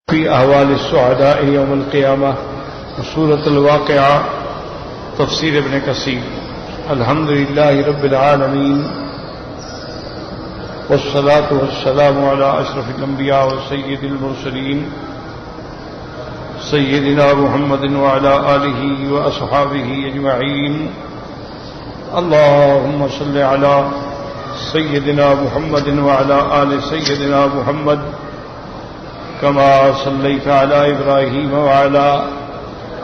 في أهوال السعداء يوم القيامة وسورة الواقعة تفسير ابن كثير. الحمد لله رب العالمين والصلاة والسلام على أشرف الأنبياء وسيد المرسلين سيدنا محمد وعلى آله وأصحابه أجمعين. اللهم صل على سيدنا محمد وعلى آل سيدنا محمد كما صليت على إبراهيم وعلى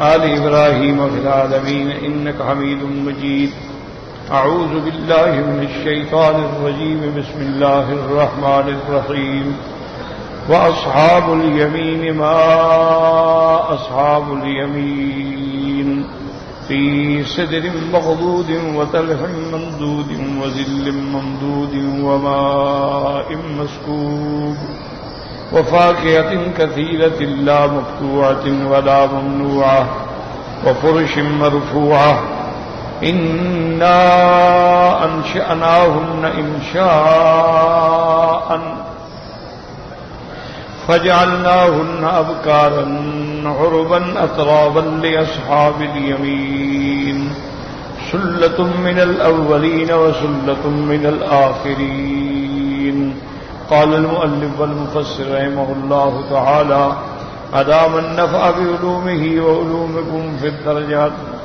آل إبراهيم في العالمين إنك حميد مجيد. أعوذ بالله من الشيطان الرجيم. بسم الله الرحمن الرحيم. وأصحاب اليمين ما أصحاب اليمين في سدر مخضود وطلح ممدود وظل ممدود وماء مسكوب وفاكهة كثيرة لا مقطوعة ولا ممنوعة وفرش مرفوعة. إنا أنشأناهن إنشاء فجعلناهن أبكارا عربا أترابا لأصحاب اليمين سلة من الأولين وسلة من الآخرين. قال المؤلف والمفسر رحمه الله تعالى أدام النفع بعلومه وعلومكم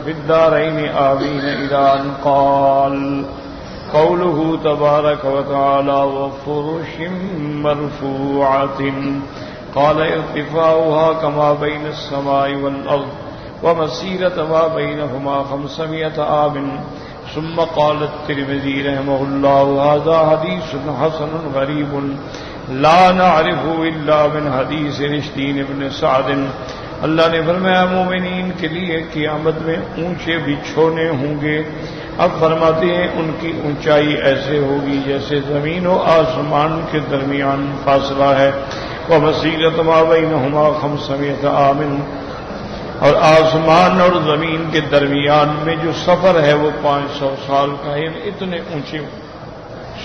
في الدارين آمين إلى أن قال قوله تبارك وتعالى وفرش مرفوعة. قال ارتفاعها كما بين السماء والأرض ومسيرة ما بينهما 500 عام. ثم قال الترمذي رحمه الله هذا حديث حسن غريب لا نعرفه إلا من حديث رشدين بن سعد. اللہ نے فرمایا مومنین کے لیے قیامت میں اونچے بچھونے ہوں گے. اب فرماتے ہیں ان کی اونچائی ایسے ہوگی جیسے زمین و آسمان کے درمیان فاصلہ ہے. ومسیرۃ ما بینہما 500 عام، اور آسمان اور زمین کے درمیان میں جو سفر ہے وہ 500 سال کا ہے، اتنے اونچے.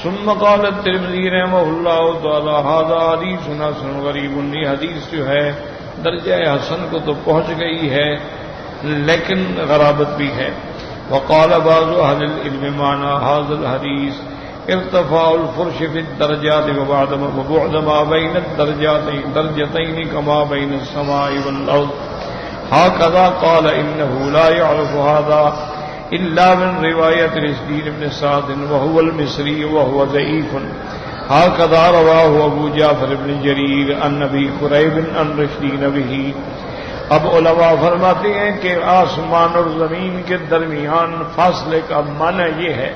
ثم قال الترمذی رحمہ اللہ تعالی ھذا حدیث حسن غریب. یہ حدیث جو ہے درجہ حسن کو تو پہنچ گئی ہے لیکن غرابت بھی ہے. وقال بعض اہل العلم معنى هذا الحديث ارتفاع الفرش في الدرجات وبعد ما بين الدرجتين كما بين السماء والأرض. هكذا قال إنه لا يعرف هذا إلا من رواية رشدين بن سعد وهو المصري وهو ضعيف. هكذا رواه أبو جعفر بن جرير عن أبي كريب عن رشدين به. اب علماء فرماتے ہیں کہ آسمان اور زمین کے درمیان فاصلے کا معنی یہ ہے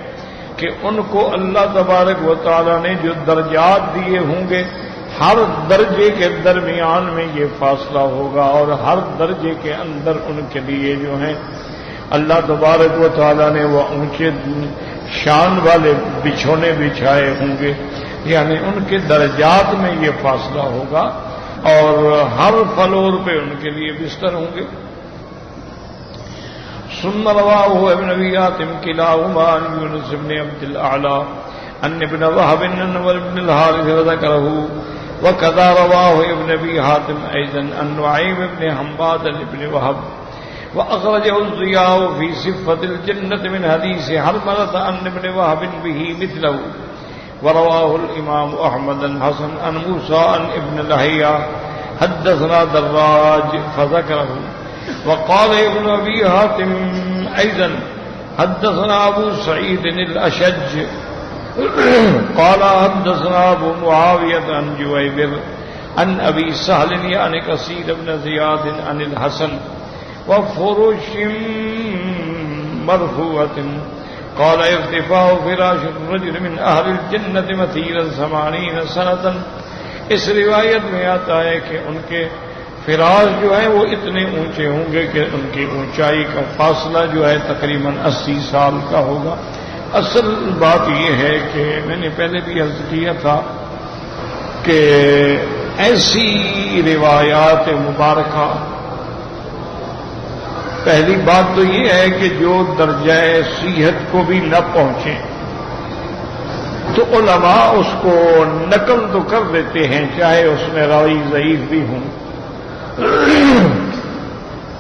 کہ ان کو اللہ تبارک و تعالیٰ نے جو درجات دیے ہوں گے ہر درجے کے درمیان میں یہ فاصلہ ہوگا، اور ہر درجے کے اندر ان کے لیے جو ہیں اللہ تبارک و تعالیٰ نے وہ اونچے شان والے بچھونے بچھائے ہوں گے، یعنی ان کے درجات میں یہ فاصلہ ہوگا اور ہر فلور پہ ان کے لیے بستر ہوں گے. ثم رواه ابن ابي حاتم كلاهما عن يونس بن عبد الاعلى ان ابن وهب بن الحارث ذكره. وكذا رواه ابن ابي حاتم ايضا عن نعيم بن حماد بن وهب. واخرجه الضياء في صفة الجنة من حديث حرملة عن ابن وهب به مثله. ورواه الامام احمد الحسن عن موسى عن ابن لهيعة حدثنا دراج فذكره. وقال ابن ابي حاتم ايضا حدثنا ابو سعيد الاشج قال حدثنا ابو معاوية عن جويبر عن ابي سهل يعني كثير بن زياد عن الحسن. وفرش مرفوعة. قال ارتفاع فراش الرجل من اهل الجنة مثيلا 80 سنة. اس روایت میں آتا ہے کہ ان کے فراش جو ہے وہ اتنے اونچے ہوں گے کہ ان کی اونچائی کا فاصلہ جو ہے تقریباً 80 سال کا ہوگا. اصل بات یہ ہے کہ میں نے پہلے بھی عرض کیا تھا کہ ایسی روایات مبارکہ، پہلی بات تو یہ ہے کہ جو درجہ صحت کو بھی نہ پہنچے تو علماء اس کو نقل تو کر دیتے ہیں چاہے اس میں راوی ضعیف بھی ہوں،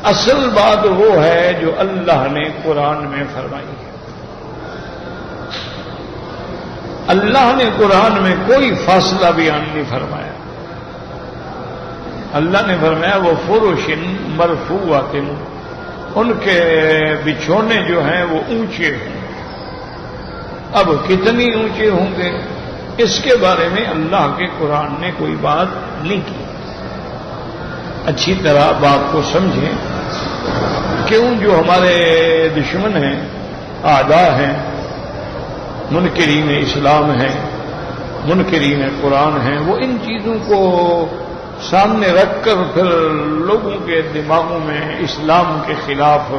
اصل بات وہ ہے جو اللہ نے قرآن میں فرمائی ہے. اللہ نے قرآن میں کوئی فاصلہ بیان نہیں فرمایا. اللہ نے فرمایا وہ فرش مرفوعات، ان کے بچھونے جو ہیں وہ اونچے ہیں. اب کتنی اونچے ہوں گے اس کے بارے میں اللہ کے قرآن نے کوئی بات نہیں کی. اچھی طرح بات کو سمجھیں. کیوں جو ہمارے دشمن ہیں، اعداء ہیں، منکرین اسلام ہیں، منکرین قرآن ہیں، وہ ان چیزوں کو سامنے رکھ کر پھر لوگوں کے دماغوں میں اسلام کے خلاف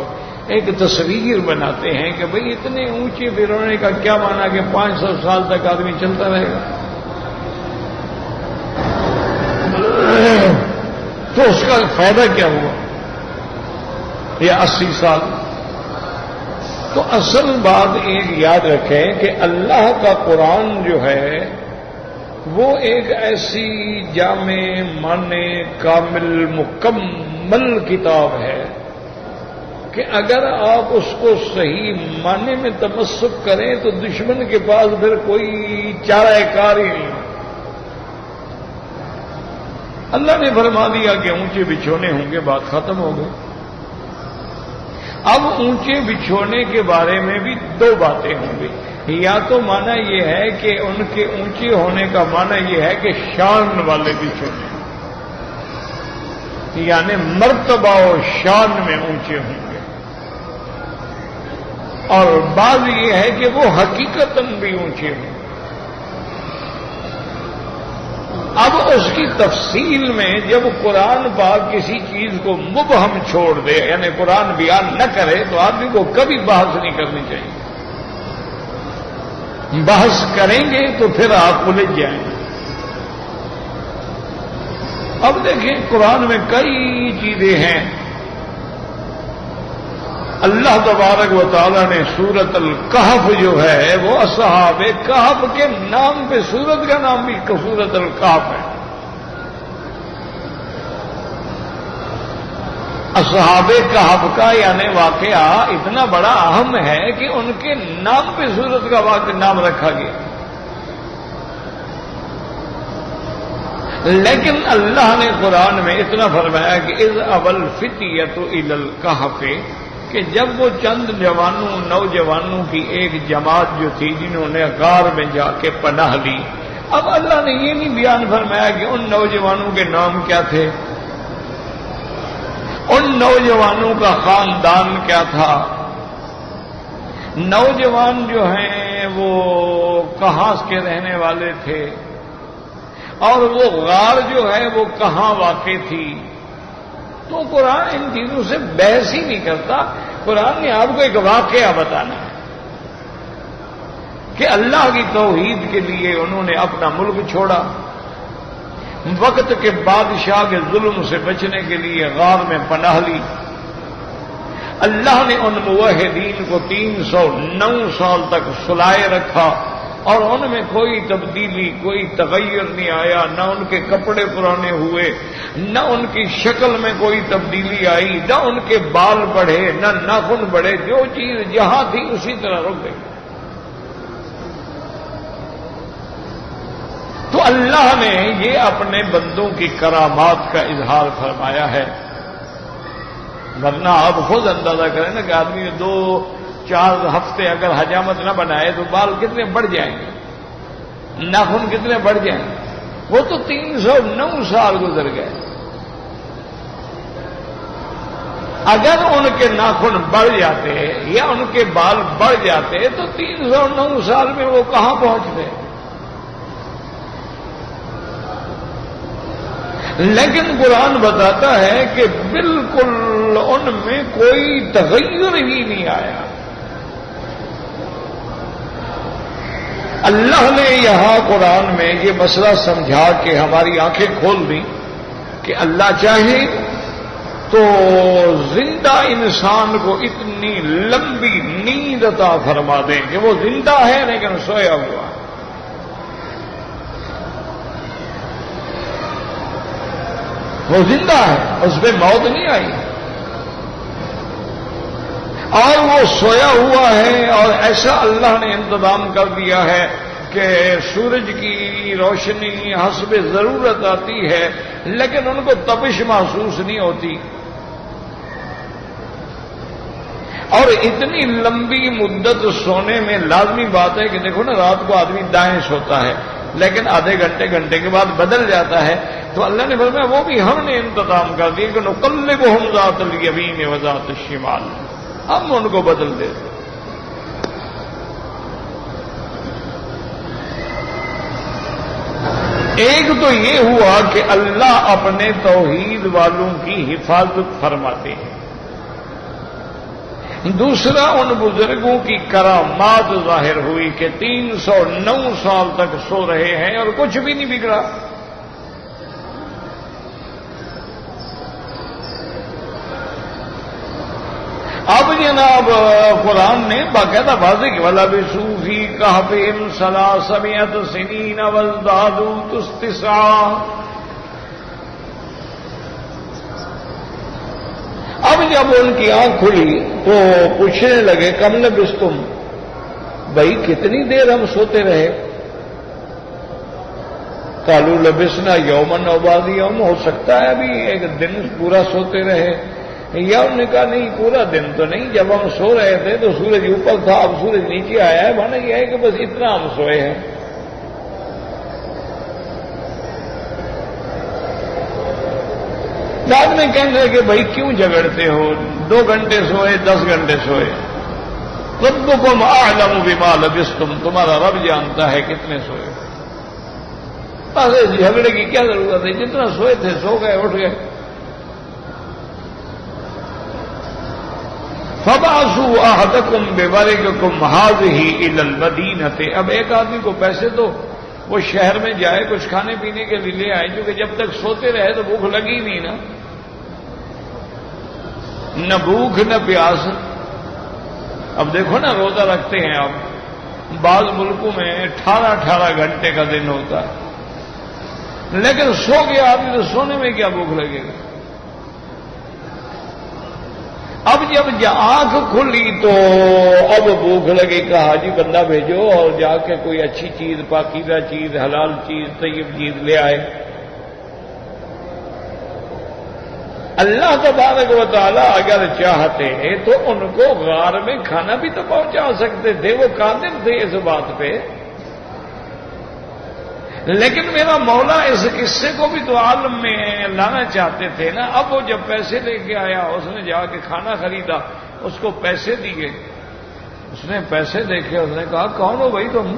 ایک تصویر بناتے ہیں کہ بھئی اتنے اونچے برونے کا کیا معنی کہ 500 سال تک آدمی چلتا رہے گا، تو اس کا فائدہ کیا ہوا، یا 80 سال. تو اصل بات ایک یاد رکھیں کہ اللہ کا قرآن جو ہے وہ ایک ایسی جامع معنی کامل مکمل کتاب ہے کہ اگر آپ اس کو صحیح معنی میں تمسک کریں تو دشمن کے پاس پھر کوئی چارہ کار ہی نہیں. اللہ نے فرما دیا کہ اونچے بچھونے ہوں گے، بات ختم ہو گئی. اب اونچے بچھونے کے بارے میں بھی دو باتیں ہوں گی. یا تو معنی یہ ہے کہ ان کے اونچے ہونے کا معنی یہ ہے کہ شان والے بچھونے، یعنی مرتبہ و شان میں اونچے ہوں گے. اور بعض یہ ہے کہ وہ حقیقتاً بھی اونچے ہوں. اب اس کی تفصیل میں جب قرآن پاک کسی چیز کو مبہم چھوڑ دے، یعنی قرآن بیان نہ کرے، تو آدمی کو کبھی بحث نہیں کرنی چاہیے. بحث کریں گے تو پھر آپ الجھ جائیں گے. اب دیکھیں قرآن میں کئی چیزیں ہیں. اللہ تبارک و تعالیٰ نے سورۃ الکہف جو ہے وہ اصحاب کہف کے نام پہ سورت کا نام بھی سورۃ الکہف ہے. اصحاب کہف کا یعنی واقعہ اتنا بڑا اہم ہے کہ ان کے نام پہ سورت کا نام رکھا گیا. لیکن اللہ نے قرآن میں اتنا فرمایا کہ اذ اول فتیۃ الی الکہف، کہ جب وہ چند نوجوانوں کی ایک جماعت جو تھی جنہوں نے غار میں جا کے پناہ لی. اب اللہ نے یہ نہیں بیان فرمایا کہ ان نوجوانوں کے نام کیا تھے، ان نوجوانوں کا خاندان کیا تھا، نوجوان جو ہیں وہ کہاں کے رہنے والے تھے، اور وہ غار جو ہے وہ کہاں واقع تھی. تو قرآن ان چیزوں سے بحث ہی نہیں کرتا. قرآن نے آپ کو ایک واقعہ بتانا ہے کہ اللہ کی توحید کے لیے انہوں نے اپنا ملک چھوڑا، وقت کے بادشاہ کے ظلم سے بچنے کے لیے غار میں پناہ لی. اللہ نے ان موحدین کو 309 سال تک سلائے رکھا اور ان میں کوئی تبدیلی، کوئی تغیر نہیں آیا. نہ ان کے کپڑے پرانے ہوئے، نہ ان کی شکل میں کوئی تبدیلی آئی، نہ ان کے بال بڑھے، نہ ناخن بڑھے. جو چیز جہاں تھی اسی طرح رک گئی. تو اللہ نے یہ اپنے بندوں کی کرامات کا اظہار فرمایا ہے. ورنہ آپ خود اندازہ کریں نا کہ آدمی 2-4 ہفتے اگر حجامت نہ بنائے تو بال کتنے بڑھ جائیں گے، ناخن کتنے بڑھ جائیں گے. وہ تو 309 سال گزر گئے. اگر ان کے ناخن بڑھ جاتے یا ان کے بال بڑھ جاتے تو 309 سال میں وہ کہاں پہنچتے. لیکن قرآن بتاتا ہے کہ بالکل ان میں کوئی تغیر ہی نہیں آیا. اللہ نے یہاں قرآن میں یہ مسئلہ سمجھا کے ہماری آنکھیں کھول دیں کہ اللہ چاہے تو زندہ انسان کو اتنی لمبی نیند عطا فرما دیں کہ وہ زندہ ہے لیکن سویا ہوا ہے. وہ زندہ ہے، اس پہ موت نہیں آئی، اور وہ سویا ہوا ہے، اور ایسا اللہ نے انتظام کر دیا ہے کہ سورج کی روشنی حسب ضرورت آتی ہے، لیکن ان کو تپش محسوس نہیں ہوتی۔ اور اتنی لمبی مدت سونے میں لازمی بات ہے کہ دیکھو نا، رات کو آدمی دائیں سوتا ہے لیکن آدھے گھنٹے کے بعد بدل جاتا ہے، تو اللہ نے فرمایا وہ بھی ہم نے انتظام کر دیا کہ نقلبہم ذات الیمین و ذات الشمال، ہم ان کو بدل دیتے۔ ایک تو یہ ہوا کہ اللہ اپنے توحید والوں کی حفاظت فرماتے ہیں، دوسرا ان بزرگوں کی کرامات ظاہر ہوئی کہ 309 سال تک سو رہے ہیں اور کچھ بھی نہیں بگڑا۔ اب جناب قرآن نے باقاعدہ واضح کہ وَلَبِثُوا فِي كَهْفِهِمْ 300 سِنِينَ وَازْدَادُوا تِسْعًا۔ اب جب ان کی آنکھ کھلی تو پوچھنے لگے کم لبثتم، بھائی کتنی دیر ہم سوتے رہے؟ قالوا لبثنا یوما او بعض یوم، ہو سکتا ہے ابھی ایک دن پورا سوتے رہے، یا انہوں نے کہا نہیں پورا دن تو نہیں، جب ہم سو رہے تھے تو سورج اوپر تھا، اب سورج نیچے آیا ہے، مانا یہ ہے کہ بس اتنا ہم سوئے ہیں۔ بعد میں کہنے لگے کہ بھائی کیوں جھگڑتے ہو، 2 گھنٹے سوئے 10 گھنٹے سوئے، ربکم اعلم بما لبثتم، تمہارا رب جانتا ہے کتنے سوئے۔ بس جھگڑے کی کیا ضرورت ہے، جتنا سوئے تھے سو گئے، اٹھ گئے۔ فَبَعَثُوا أَحَدَكُمْ بِوَرِقِكُمْ هَٰذِهِ إِلَى الْمَدِينَةِ، اب ایک آدمی کو پیسے دو، وہ شہر میں جائے کچھ کھانے پینے کے لیے لے آئے، کیونکہ جب تک سوتے رہے تو بھوک لگی نہیں نا، نہ بھوک نہ پیاس۔ اب دیکھو نا روزہ رکھتے ہیں، اب بعض ملکوں میں 18 گھنٹے کا دن ہوتا ہے، لیکن سو گیا آدمی تو سونے میں کیا بھوک لگے گا۔ اب جب آنکھ کھلی تو اب بھوک لگے، کہا جی بندہ بھیجو اور جا کے کوئی اچھی چیز، پاکیزہ چیز، حلال چیز، طیب چیز لے آئے۔ اللہ تبارک و تعالیٰ اگر چاہتے تو ان کو غار میں کھانا بھی تو پہنچا سکتے تھے، وہ قادر تھے اس بات پہ، لیکن میرا مولا اس قصے کو بھی تو عالم میں لانا چاہتے تھے نا۔ اب وہ جب پیسے لے کے آیا، اس نے جا کے کھانا خریدا، اس کو پیسے دیے، اس نے پیسے دیکھے، اس نے کہا کون ہو بھائی تم؟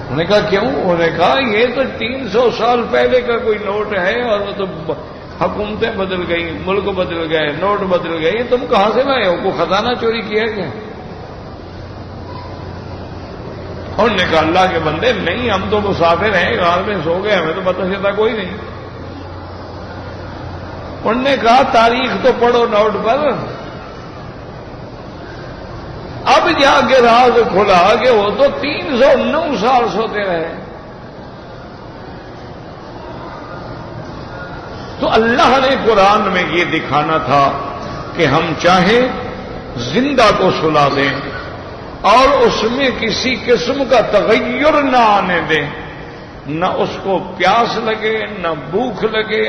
انہوں نے کہا کیوں؟ انہوں نے کہا یہ تو 300 سال پہلے کا کوئی نوٹ ہے، اور وہ تو حکومتیں بدل گئی، ملک بدل گئے، نوٹ بدل گئے، تم کہاں سے لائے ہو؟ کوئی خزانہ چوری کیا کیا؟ انہوں نے کہا اللہ کے بندے نہیں، ہم تو مسافر ہیں، غار میں سو گئے، ہمیں تو پتہ چلتا کوئی نہیں۔ انہوں نے کہا تاریخ تو پڑھو نوٹ پر۔ اب جا کے راز کھلا کہ وہ تو 309 سال سوتے رہے۔ تو اللہ نے قرآن میں یہ دکھانا تھا کہ ہم چاہیں زندہ کو سلا دیں اور اس میں کسی قسم کا تغیر نہ آنے دیں، نہ اس کو پیاس لگے، نہ بھوک لگے،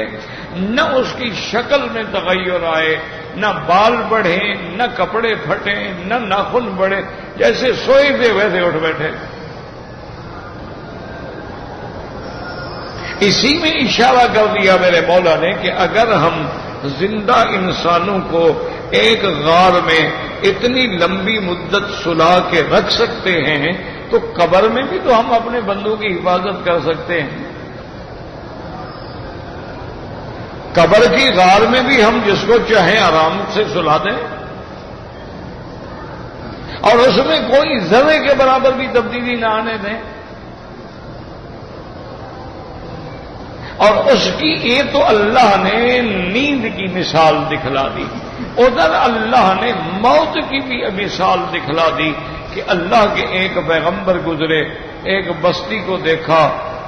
نہ اس کی شکل میں تغیر آئے، نہ بال بڑھے، نہ کپڑے پھٹے، نہ ناخن بڑھے، جیسے سوئے تھے ویسے اٹھ بیٹھے۔ اسی میں اشارہ کر دیا میرے مولا نے کہ اگر ہم زندہ انسانوں کو ایک غار میں اتنی لمبی مدت سلا کے رکھ سکتے ہیں تو قبر میں بھی تو ہم اپنے بندوں کی حفاظت کر سکتے ہیں۔ قبر کی غار میں بھی ہم جس کو چاہیں آرام سے سلا دیں، اور اس میں کوئی ذرے کے برابر بھی تبدیلی نہ آنے دیں۔ اور اس کی یہ تو اللہ نے نیند کی مثال دکھلا دی، ادھر اللہ نے موت کی بھی مثال دکھلا دی کہ اللہ کے ایک پیغمبر گزرے، ایک بستی کو دیکھا،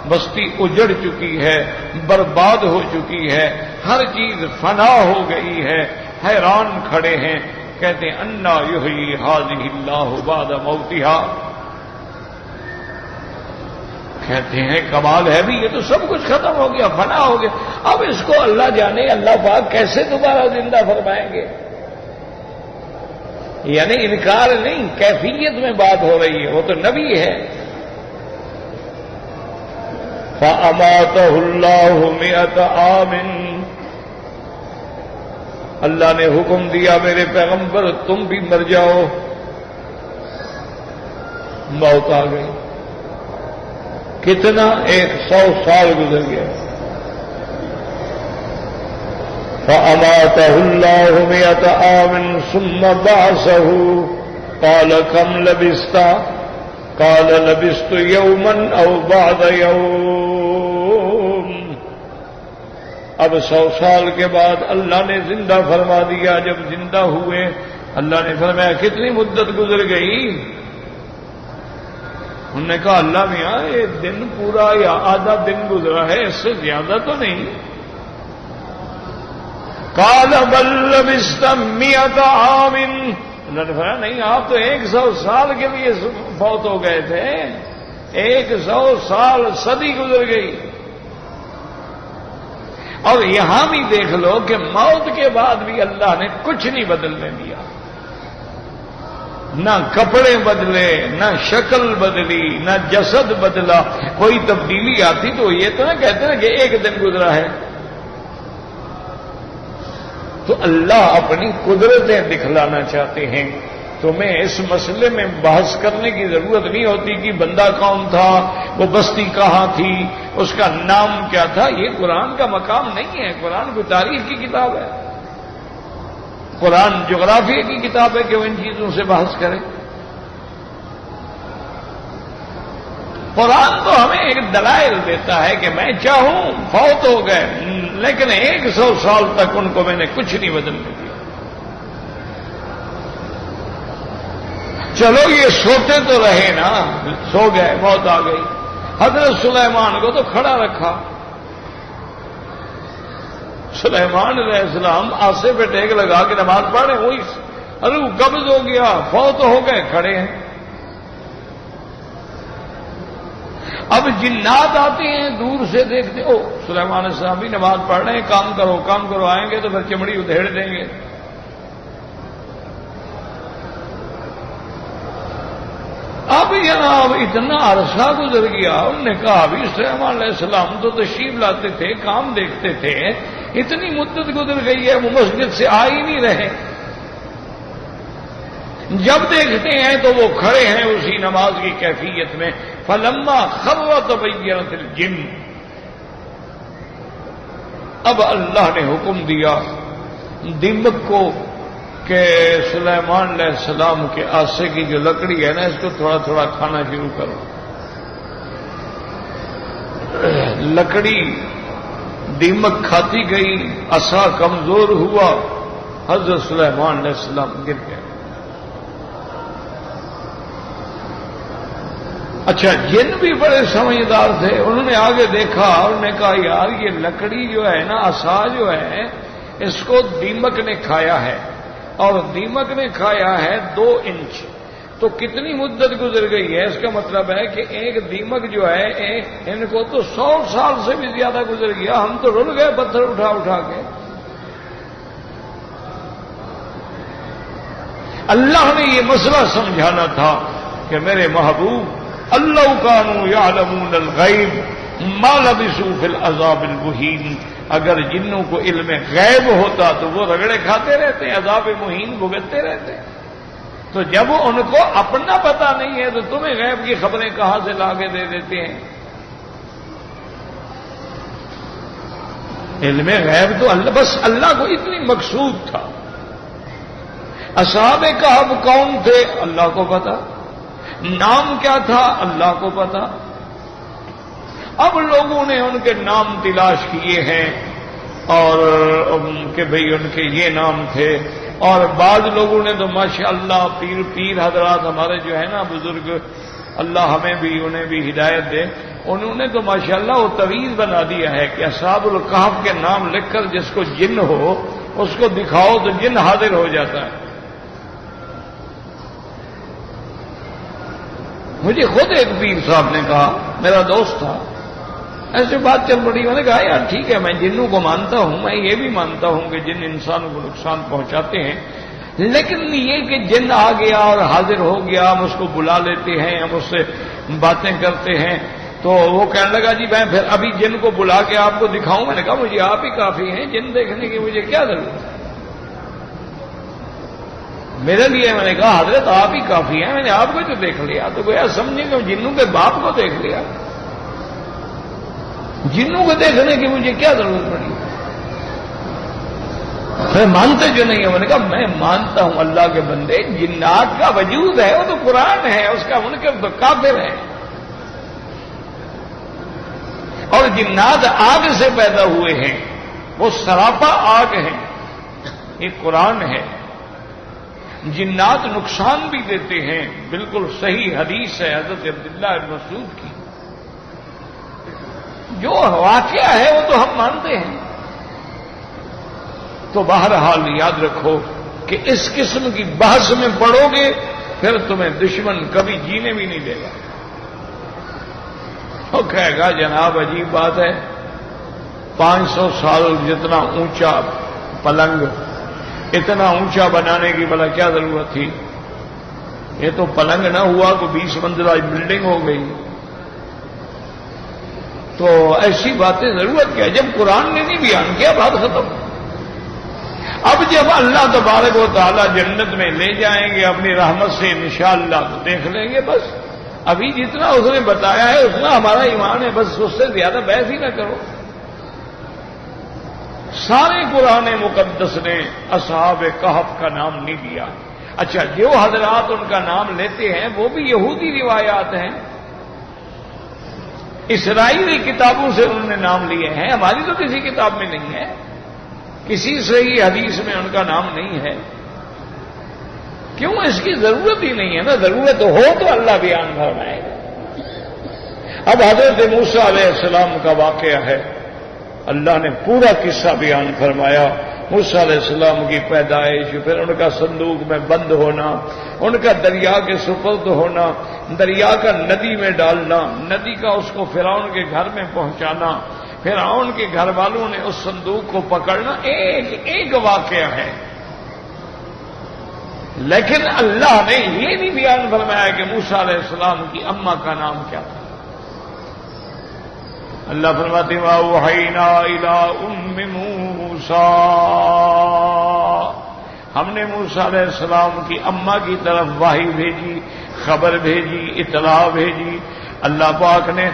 بستی اجڑ چکی ہے، برباد ہو چکی ہے، ہر چیز فنا ہو گئی ہے، حیران کھڑے ہیں، کہتے ہیں انا یحیی ھذہ اللہ بعد موتہا، کہتے ہیں کمال ہے بھی، یہ تو سب کچھ ختم ہو گیا، فنا ہو گیا، اب اس کو اللہ جانے اللہ پاک کیسے دوبارہ زندہ فرمائیں گے؟ یعنی انکار نہیں، کیفیت میں بات ہو رہی ہے، وہ تو نبی ہے۔ فَأَمَاتَهُ اللَّهُ مِئَةَ عَامٍ، اللہ نے حکم دیا میرے پیغمبر تم بھی مر جاؤ، موت آ گئی، کتنا 100 سال گزر گیا۔ فَأَمَاتَهُ اللَّهُ مِئَةَ عَامٍ ثُمَّ بَعَثَهُ قَالَ كَمْ لَبِثْتَ قَالَ لَبِثْتُ يَوْمًا أَوْ بَعْضَ يَوْمٍ، اب 100 سال کے بعد اللہ نے زندہ فرما دیا، جب زندہ ہوئے اللہ نے فرمایا کتنی مدت گزر گئی؟ انہوں نے کہا اللہ میاں یہ دن پورا یا آدھا دن گزرا ہے، اس سے زیادہ تو نہیں۔ قال بل لبثت 100 عام، اللہ نے فرمایا نہیں آپ تو 100 سال کے لیے فوت ہو گئے تھے، 100 سال صدی گزر گئی۔ اور یہاں بھی دیکھ لو کہ موت کے بعد بھی اللہ نے کچھ نہیں بدلنے دیا، نہ کپڑے بدلے، نہ شکل بدلی، نہ جسد بدلا، کوئی تبدیلی آتی تو یہ تو نہ کہتے نا کہ ایک دن گزرا ہے۔ تو اللہ اپنی قدرتیں دکھلانا چاہتے ہیں، تمہیں اس مسئلے میں بحث کرنے کی ضرورت نہیں ہوتی کہ بندہ کون تھا، وہ بستی کہاں تھی، اس کا نام کیا تھا، یہ قرآن کا مقام نہیں ہے۔ قرآن کوئی تاریخ کی کتاب ہے، قرآن جغرافیہ کی کتاب ہے کہ وہ ان چیزوں سے بحث کرے۔ قرآن تو ہمیں ایک دلائل دیتا ہے کہ میں چاہوں فوت ہو گئے، لیکن 100 سال تک ان کو میں نے کچھ نہیں بدلنے دیا۔ چلو یہ سوتے تو رہے نا، سو گئے، موت آ گئی۔ حضرت سلیمان کو تو کھڑا رکھا، سلیمان علیہ السلام آسے پہ ٹیک لگا کے نماز پڑھ رہے، وہی روح قبض ہو گیا، فوت ہو گئے، کھڑے ہیں۔ اب جنات آتے ہیں دور سے دیکھتے، او سلیمان علیہ السلام بھی نماز پڑھ رہے ہیں، کام کرو کام کرو، آئیں گے تو پھر چمڑی ادھیڑ دیں گے۔ اب جناب اتنا عرصہ گزر گیا، انہوں نے کہا ابھی سلیمان علیہ السلام تو تشریف لاتے تھے، کام دیکھتے تھے، اتنی مدت گزر گئی ہے وہ مسجد سے آ ہی نہیں رہے۔ جب دیکھتے ہیں تو وہ کھڑے ہیں اسی نماز کی کیفیت میں۔ فلما خر تبینت الجن، اب اللہ نے حکم دیا دمک کو کہ سلیمان علیہ السلام کے آسے کی جو لکڑی ہے نا، اس کو تھوڑا تھوڑا کھانا شروع کرو۔ لکڑی دیمک کھاتی گئی، عصا کمزور ہوا، حضرت سلیمان علیہ السلام گر گئے۔ اچھا جن بھی بڑے سمجھدار تھے، انہوں نے آگے دیکھا، انہوں نے کہا یار یہ لکڑی جو ہے نا، عصا جو ہے، اس کو دیمک نے کھایا ہے، اور دیمک نے کھایا ہے 2 انچ، تو کتنی مدت گزر گئی ہے؟ اس کا مطلب ہے کہ ایک دیمک جو ہے ان کو تو 100 سال سے بھی زیادہ گزر گیا، ہم تو رل گئے پتھر اٹھا اٹھا کے۔ اللہ نے یہ مسئلہ سمجھانا تھا کہ میرے محبوب اللہ کانوا یعلمون الغیب ما لبثوا فی العذاب المہین، اگر جنوں کو علم غیب ہوتا تو وہ رگڑے کھاتے رہتے، عذاب مہین بھگتتے رہتے۔ تو جب ان کو اپنا پتہ نہیں ہے تو تمہیں غیب کی خبریں کہاں سے لا کے دے دیتے ہیں؟ علم غیب تو اللہ، بس اللہ کو اتنی مقصود تھا۔ اصحاب کہف کون تھے؟ اللہ کو پتا، نام کیا تھا؟ اللہ کو پتا۔ اب لوگوں نے ان کے نام تلاش کیے ہیں اور کہ بھئی ان کے یہ نام تھے، اور بعض لوگوں نے تو ماشاءاللہ پیر حضرات ہمارے جو ہے نا بزرگ، اللہ ہمیں بھی انہیں بھی ہدایت دے، انہوں نے تو ماشاءاللہ وہ تویز بنا دیا ہے کہ اصحاب الکہف کے نام لکھ کر جس کو جن ہو اس کو دکھاؤ تو جن حاضر ہو جاتا ہے. مجھے خود ایک پیر صاحب نے کہا، میرا دوست تھا، ایسے بات چل پڑی، میں نے کہا یار ٹھیک ہے، میں جنوں کو مانتا ہوں، میں یہ بھی مانتا ہوں کہ جن انسانوں کو نقصان پہنچاتے ہیں، لیکن یہ کہ جن آ گیا اور حاضر ہو گیا، ہم اس کو بلا لیتے ہیں، ہم اس سے باتیں کرتے ہیں. تو وہ کہنے لگا جی میں پھر ابھی جن کو بلا کے آپ کو دکھاؤں. میں نے کہا مجھے آپ ہی کافی ہیں، جن دیکھنے کی مجھے کیا ضرورت ہے میرے لیے. میں نے کہا حضرت آپ ہی کافی ہیں، میں نے آپ کو جو دیکھ لیا. تو گویا سمجھیں کہ جنوں کے باپ کو دیکھ لیا، جنوں کو دیکھنے کی مجھے کیا ضرورت پڑی. میں مانتے جو نہیں ہے. میں نے کہا میں مانتا ہوں اللہ کے بندے، جنات کا وجود ہے، وہ تو قرآن ہے، اس کا منکر تو کافر ہے. اور جنات آگ سے پیدا ہوئے ہیں، وہ سراپا آگ ہیں، یہ قرآن ہے. جنات نقصان بھی دیتے ہیں، بالکل صحیح حدیث ہے حضرت عبداللہ بن مسعود کی. جو واقعہ ہے وہ تو ہم مانتے ہیں. تو بہرحال یاد رکھو کہ اس قسم کی بحث میں پڑو گے پھر تمہیں دشمن کبھی جینے بھی نہیں دے گا. وہ کہے گا جناب عجیب بات ہے، 500 سال جتنا اونچا پلنگ اتنا اونچا بنانے کی بھلا کیا ضرورت تھی؟ یہ تو پلنگ نہ ہوا تو 20 منزلہ بلڈنگ ہو گئی. تو ایسی باتیں ضرورت کیا؟ جب قرآن نے نہیں بیان کیا بات ختم. اب جب اللہ تبارک و تعالی جنت میں لے جائیں گے اپنی رحمت سے انشاءاللہ تو دیکھ لیں گے. بس ابھی جتنا اس نے بتایا ہے اتنا ہمارا ایمان ہے، بس اس سے زیادہ بحث ہی نہ کرو. سارے قرآن مقدس نے اصحاب کہف کا نام نہیں دیا. اچھا جو حضرات ان کا نام لیتے ہیں وہ بھی یہودی روایات ہیں، اسرائیلی کتابوں سے انہوں نے نام لیے ہیں، ہماری تو کسی کتاب میں نہیں ہے، کسی صحیح حدیث میں ان کا نام نہیں ہے. کیوں؟ اس کی ضرورت ہی نہیں ہے نا. ضرورت ہو تو اللہ بیان فرمائے گا. اب حضرت موسیٰ علیہ السلام کا واقعہ ہے، اللہ نے پورا قصہ بیان فرمایا. موسیٰ علیہ السلام کی پیدائش، پھر ان کا صندوق میں بند ہونا، ان کا دریا کے سپرد ہونا، دریا کا ندی میں ڈالنا، ندی کا اس کو فرعون کے گھر میں پہنچانا، فرعون کے گھر والوں نے اس صندوق کو پکڑنا. ایک واقعہ ہے. لیکن اللہ نے یہ نہیں بیان فرمایا کہ موسیٰ علیہ السلام کی اماں کا نام کیا تھا. اللہ فرماتے ہیں وَأَوْحَيْنَا إِلَىٰ أُمِّ مُوسَىٰ، ہم نے موسیٰ علیہ السلام کی اماں کی طرف وحی بھیجی، خبر بھیجی، اطلاع بھیجی. اللہ پاک نے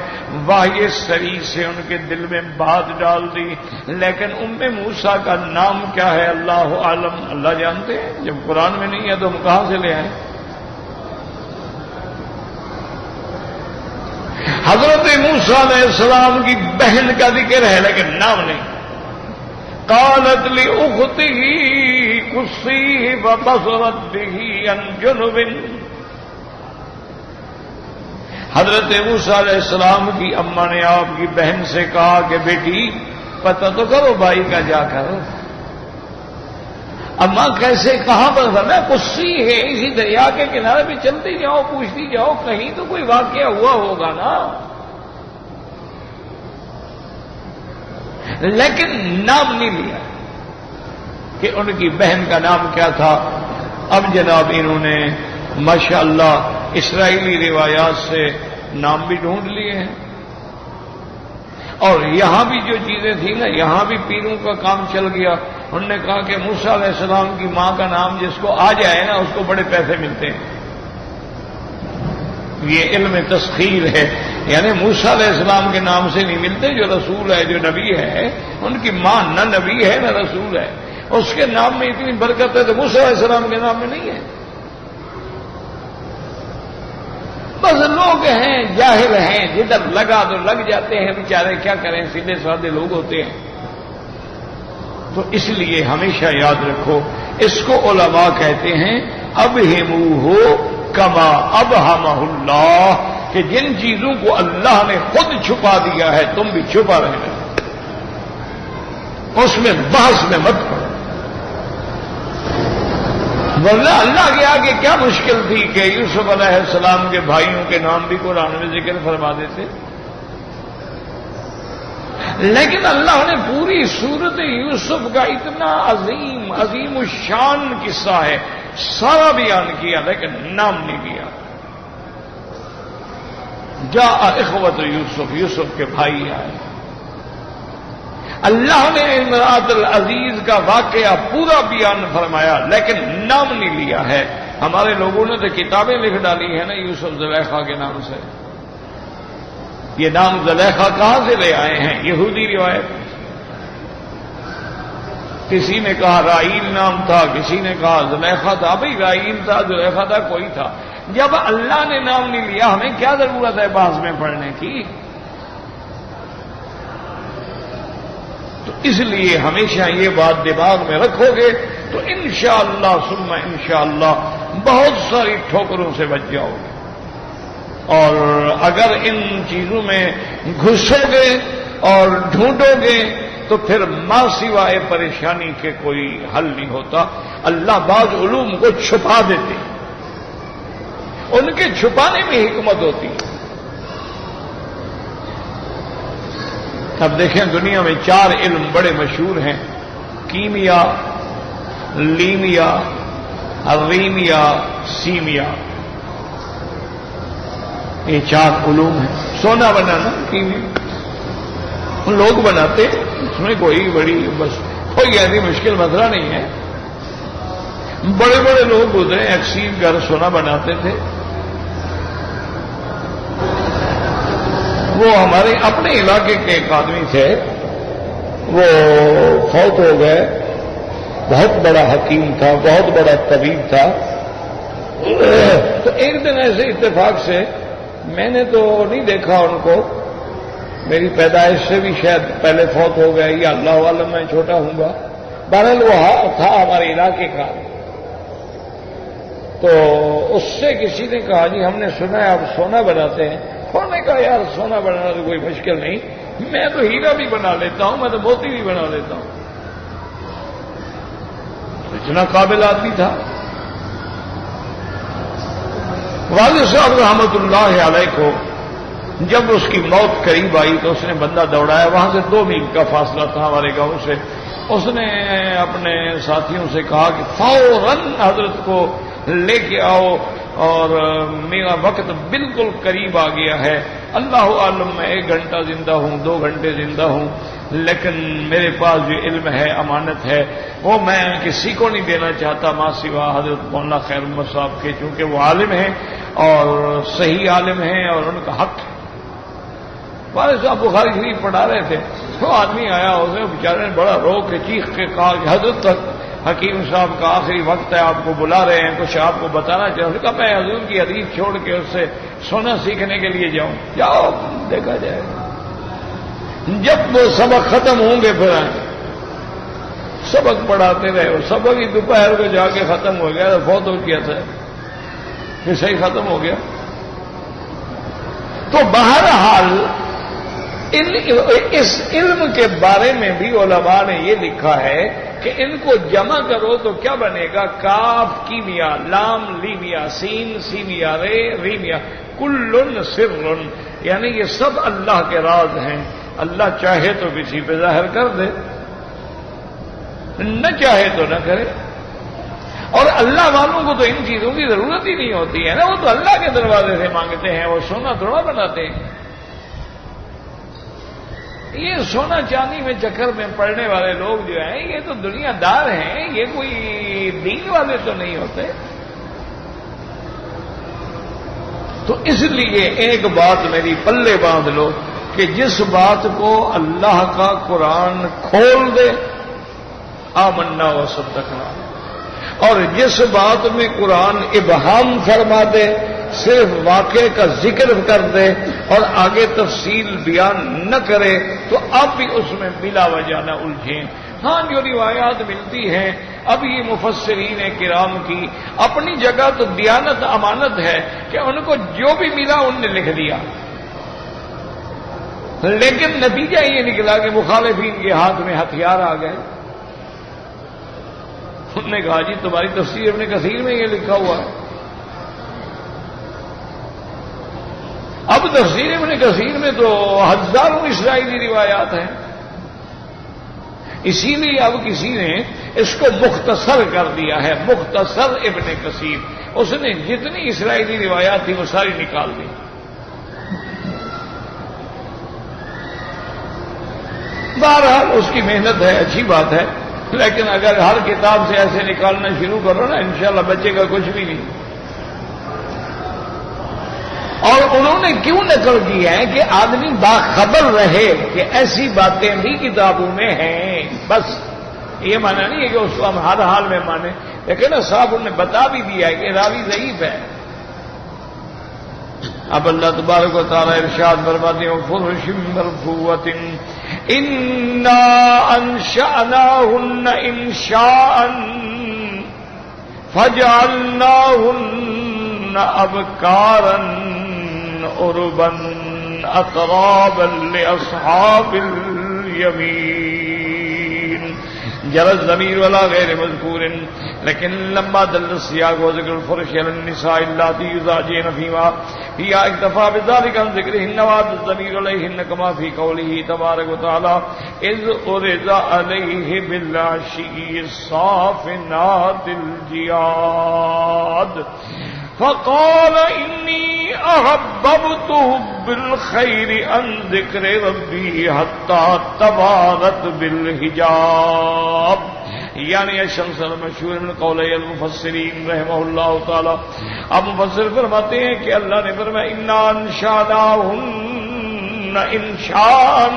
وحی سری سے ان کے دل میں بات ڈال دی. لیکن موسیٰ کا نام کیا ہے اللہ عالم، اللہ جانتے ہیں. جب قرآن میں نہیں ہے تو ہم کہاں سے لے آئیں؟ حضرت موسیٰ علیہ السلام کی بہن کا ذکر ہے لیکن نام نہیں. قالت لأخته قصيه فبصرت به عن جنب. حضرت موسیٰ علیہ السلام کی اماں نے آپ کی بہن سے کہا کہ بیٹی پتہ تو کرو بھائی کا جا کر. اماں کیسے کہاں پر فرمایا قصی ہے، اسی دریا کے کنارے پہ چلتی جاؤ، پوچھتی جاؤ، کہیں تو کوئی واقعہ ہوا ہوگا نا. لیکن نام نہیں لیا کہ ان کی بہن کا نام کیا تھا. اب جناب انہوں نے ماشاءاللہ اسرائیلی روایات سے نام بھی ڈھونڈ لیے ہیں. اور یہاں بھی جو چیزیں تھیں نا، یہاں بھی پیروں کا کام چل گیا. انہوں نے کہا کہ موسیٰ علیہ السلام کی ماں کا نام جس کو آ جائے نا اس کو بڑے پیسے ملتے ہیں. یہ علم تسخیر ہے، یعنی موسیٰ علیہ السلام کے نام سے نہیں ملتے. جو رسول ہے، جو نبی ہے، ان کی ماں نہ نبی ہے نہ رسول ہے، اس کے نام میں اتنی برکت ہے تو موسیٰ علیہ السلام کے نام میں نہیں ہے. بس لوگ ہیں، جاہل ہیں، جدھر لگا تو لگ جاتے ہیں بیچارے، کیا کریں، سیدھے سادے لوگ ہوتے ہیں. تو اس لیے ہمیشہ یاد رکھو، اس کو علماء کہتے ہیں ابہموہ کما ابہمہ اللہ. کہ جن چیزوں کو اللہ نے خود چھپا دیا ہے تم بھی چھپا رہے ہو، اس میں بحث میں مت پڑو، ورنہ اللہ کے آگے کیا مشکل تھی کہ یوسف علیہ السلام کے بھائیوں کے نام بھی قرآن میں ذکر فرما دیتے، لیکن اللہ نے پوری سورت یوسف کا اتنا عظیم الشان قصہ ہے، سارا بیان کیا لیکن نام نہیں لیا۔ جاء اخوت یوسف، یوسف کے بھائی آئے، اللہ نے امرأت العزیز کا واقعہ پورا بیان فرمایا لیکن نام نہیں لیا ہے۔ ہمارے لوگوں نے تو کتابیں لکھ ڈالی ہیں نا یوسف زلیخا کے نام سے، یہ نام زلیخا کہاں سے لے آئے ہیں؟ یہودی روایت، کسی نے کہا رائیل نام تھا، کسی نے کہا زلیخا تھا، بھائی رائیل تھا زلیخا تھا کوئی تھا، جب اللہ نے نام نہیں لیا ہمیں کیا ضرورت ہے بعض میں پڑھنے کی؟ تو اس لیے ہمیشہ یہ بات دماغ میں رکھو گے تو انشاءاللہ ثم انشاءاللہ بہت ساری ٹھوکروں سے بچ جاؤ گے، اور اگر ان چیزوں میں گھسو گے اور ڈھونڈو گے تو پھر ما سوائے پریشانی کے کوئی حل نہیں ہوتا۔ اللہ بعض علوم کو چھپا دیتے، ان کے چھپانے میں حکمت ہوتی ہے۔ اب دیکھیں دنیا میں 4 علم بڑے مشہور ہیں، کیمیا، لیمیا، ریمیا، سیمیا، یہ 4 علوم ہیں۔ سونا بنانا کیمیا لوگ بناتے، اس میں کوئی بڑی بس کوئی ایسی مشکل مسئلہ نہیں ہے، بڑے بڑے لوگ گزرے اکثیر گھر سونا بناتے تھے۔ وہ ہمارے اپنے علاقے کے ایک آدمی تھے، وہ فوت ہو گئے، بہت بڑا حکیم تھا، بہت بڑا طبیب تھا۔ تو ایک دن ایسے اتفاق سے میں نے تو نہیں دیکھا ان کو، میری پیدائش سے بھی شاید پہلے فوت ہو گئے یا اللہ عالم میں چھوٹا ہوں گا، بہرحال وہ تھا ہمارے علاقے کا۔ تو اس سے کسی نے کہا جی ہم نے سنا ہے آپ سونا بناتے ہیں۔ انہوں نے کہا یار سونا بنانا تو کوئی مشکل نہیں، میں تو ہیرا بھی بنا لیتا ہوں، میں تو موتی بھی بنا لیتا ہوں۔ اتنا قابل آدمی تھا۔ والد صاحب رحمۃ اللہ علیہ کو جب اس کی موت قریب آئی تو اس نے بندہ دوڑایا، وہاں سے 2 میل کا فاصلہ تھا ہمارے گاؤں سے۔ اس نے اپنے ساتھیوں سے کہا کہ فوراً حضرت کو لے کے آؤ، اور میرا وقت بالکل قریب آ گیا ہے، اللہ عالم میں 1 گھنٹہ زندہ ہوں، 2 گھنٹے زندہ ہوں، لیکن میرے پاس جو علم ہے امانت ہے وہ میں کسی کو نہیں دینا چاہتا ماں سوا حضرت مولانا خیر محمد صاحب کے، چونکہ وہ عالم ہیں اور صحیح عالم ہیں اور ان کا حق ہے۔ والد صاحب بخاری شریف پڑھا رہے تھے، وہ آدمی آیا، اسے بیچارے نے بڑا رو کے چیخ کے کہا کہ حضرت تک حکیم صاحب کا آخری وقت ہے، آپ کو بلا رہے ہیں، کچھ آپ کو بتانا چاہتے۔ کہا میں حضور کی حدیث چھوڑ کے اس سے سونا سیکھنے کے لیے جاؤں؟ جاؤ دیکھا جائے گا، جب وہ سبق ختم ہوں گے پھر آئیں۔ سبق پڑھاتے رہے، اور سبق ہی دوپہر کو جا کے ختم ہو گیا، فوت ہو گیا تھا، پھر صحیح ختم ہو گیا۔ تو بہرحال اس علم کے بارے میں بھی علماء نے یہ لکھا ہے کہ ان کو جمع کرو تو کیا بنے گا؟ کاف کیمیا، لام لیمیا، سین سیمیا، رے ریمیا، کل سر، یعنی یہ سب اللہ کے راز ہیں، اللہ چاہے تو کسی پہ ظاہر کر دے، نہ چاہے تو نہ کرے۔ اور اللہ والوں کو تو ان چیزوں کی ضرورت ہی نہیں ہوتی ہے نا، وہ تو اللہ کے دروازے سے مانگتے ہیں، وہ سونا تھوڑا بناتے ہیں۔ یہ سونا چاندی میں چکر میں پڑنے والے لوگ جو ہیں یہ تو دنیا دار ہیں، یہ کوئی دین والے تو نہیں ہوتے۔ تو اس لیے ایک بات میری پلے باندھ لو کہ جس بات کو اللہ کا قرآن کھول دے آمنا و صدقنا، اور جس بات میں قرآن ابہام فرما دے، صرف واقعے کا ذکر کر دے اور آگے تفصیل بیان نہ کرے، تو آپ بھی اس میں بلا وجہ نہ الجھیں۔ ہاں جو روایات ملتی ہیں اب یہ مفسرین کرام کی اپنی جگہ تو دیانت امانت ہے کہ ان کو جو بھی ملا ان نے لکھ دیا، لیکن نتیجہ یہ نکلا کہ مخالفین کے ہاتھ میں ہتھیار آ گئے. انہوں نے کہا جی تمہاری تفسیر ابن کثیر میں یہ لکھا ہوا ہے. اب تفسیر ابن کثیر میں تو ہزاروں اسرائیلی روایات ہیں، اسی لیے اب کسی نے اس کو مختصر کر دیا ہے، مختصر ابن کثیر. اس نے جتنی اسرائیلی روایات تھی وہ ساری نکال دی. بہرحال اس کی محنت ہے، اچھی بات ہے، لیکن اگر ہر کتاب سے ایسے نکالنا شروع کرو نا انشاءاللہ بچے گا کچھ بھی نہیں. اور انہوں نے کیوں نقل کیا ہے کہ آدمی باخبر رہے کہ ایسی باتیں بھی کتابوں میں ہیں. بس یہ مانا نہیں ہے کہ اس کو ہم ہر حال میں مانیں، لیکن صاحب انہوں نے بتا بھی دیا ہے کہ راوی ضعیف ہے. اب اللہ تبارک و تعالی ارشاد فرماتے ہیں فرش مرفوعۃ انا انشأناہن انشاء فجعلناہن ابکارا عربا اترابا لاصحاب الیمین. جرى الضمير ولا غير مذكور لكن لما دل السياق وذكر الفرش على النساء اللاتي يزاجين فيها اكتفى بذلك عن ذكرهن وعد الضمير عليهن كما في قوله تبارك وتعالى إذ أرز عليه بالعشي الصافنات الجياد فقال إني أحببت حب الخير عن ذكر ربي حتى توارت بالحجاب. یعنی الشمس المشہور من قولی المفسرین رحمہ اللہ تعالی. اب مفسر فرماتے ہیں کہ اللہ نے فرمایا انا انشأناہن انشاء،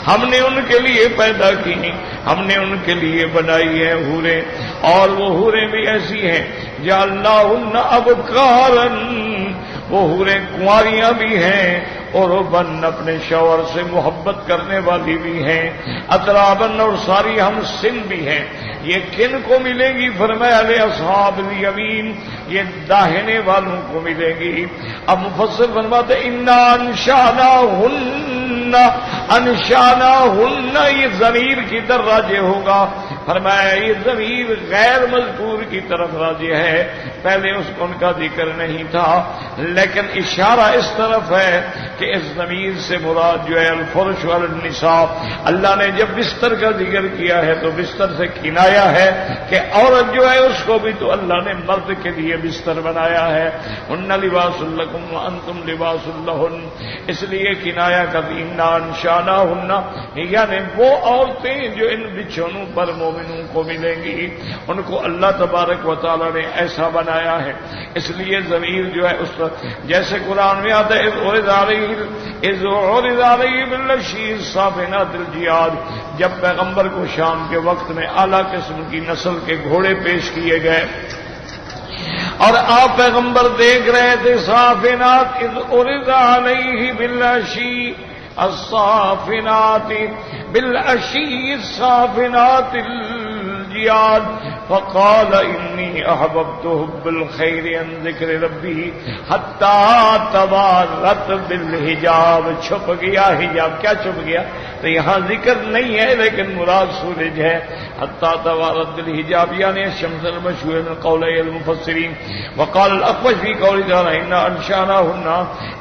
ہم نے ان کے لیے پیدا کی، ہم نے ان کے لیے بنائی ہیں حوریں، اور وہ حوریں بھی ایسی ہیں جعلناہن ابکارا، وہ حوریں کنواریاں بھی ہیں، اور بن اپنے شوہر سے محبت کرنے والی بھی ہیں، اترابن اور ساری ہم سن بھی ہیں. یہ کن کو ملیں گی؟ فرمایا اصحاب الیمین، یہ داہنے والوں کو ملیں گی. اب مفسر فرماتے انا انشأناہن، انشأناہن یہ ضمیر کی طرف راجع ہوگا. فرمایا یہ ضمیر غیر مذکور کی طرف راجع ہے، پہلے اس کو ان کا ذکر نہیں تھا، لیکن اشارہ اس طرف ہے کہ اس ضمیر سے مراد جو ہے الفرش والنساء. اللہ نے جب بستر کا ذکر کیا ہے تو بستر سے کنایا ہے کہ عورت جو ہے اس کو بھی تو اللہ نے مرد کے لیے بستر بنایا ہے. ہن لباس لکم وانتم لباس لہن، اس لیے کنایا کبھی انا انشأناہن، یعنی وہ عورتیں جو ان بچھونوں پر مومنوں کو ملیں گی ان کو اللہ تبارک و تعالی نے ایسا بنایا ہے. اس لیے ضمیر جو ہے اس پر جیسے قرآن میں آتا ہے اذ عرض علیہ بالعشی الصافنات الجیاد، جب پیغمبر کو شام کے وقت میں اعلیٰ قسم کی نسل کے گھوڑے پیش کیے گئے اور آپ پیغمبر دیکھ رہے تھے صافنات، اذ عرض علیہ بالعشی الصافنات بالعشی الصافنات الجیاد فقال انی احببت حب الخیر عن ذکر ربی حتی توارت بالحجاب. چھپ گیا حجاب، کیا چھپ گیا؟ تو یہاں ذکر نہیں ہے لیکن مراد سورج ہے. حتی توارت بالحجاب یعنی الشمس المشہور من قولی المفسرین. وقال الاقوش فی قولی تعالی انا انشأناہن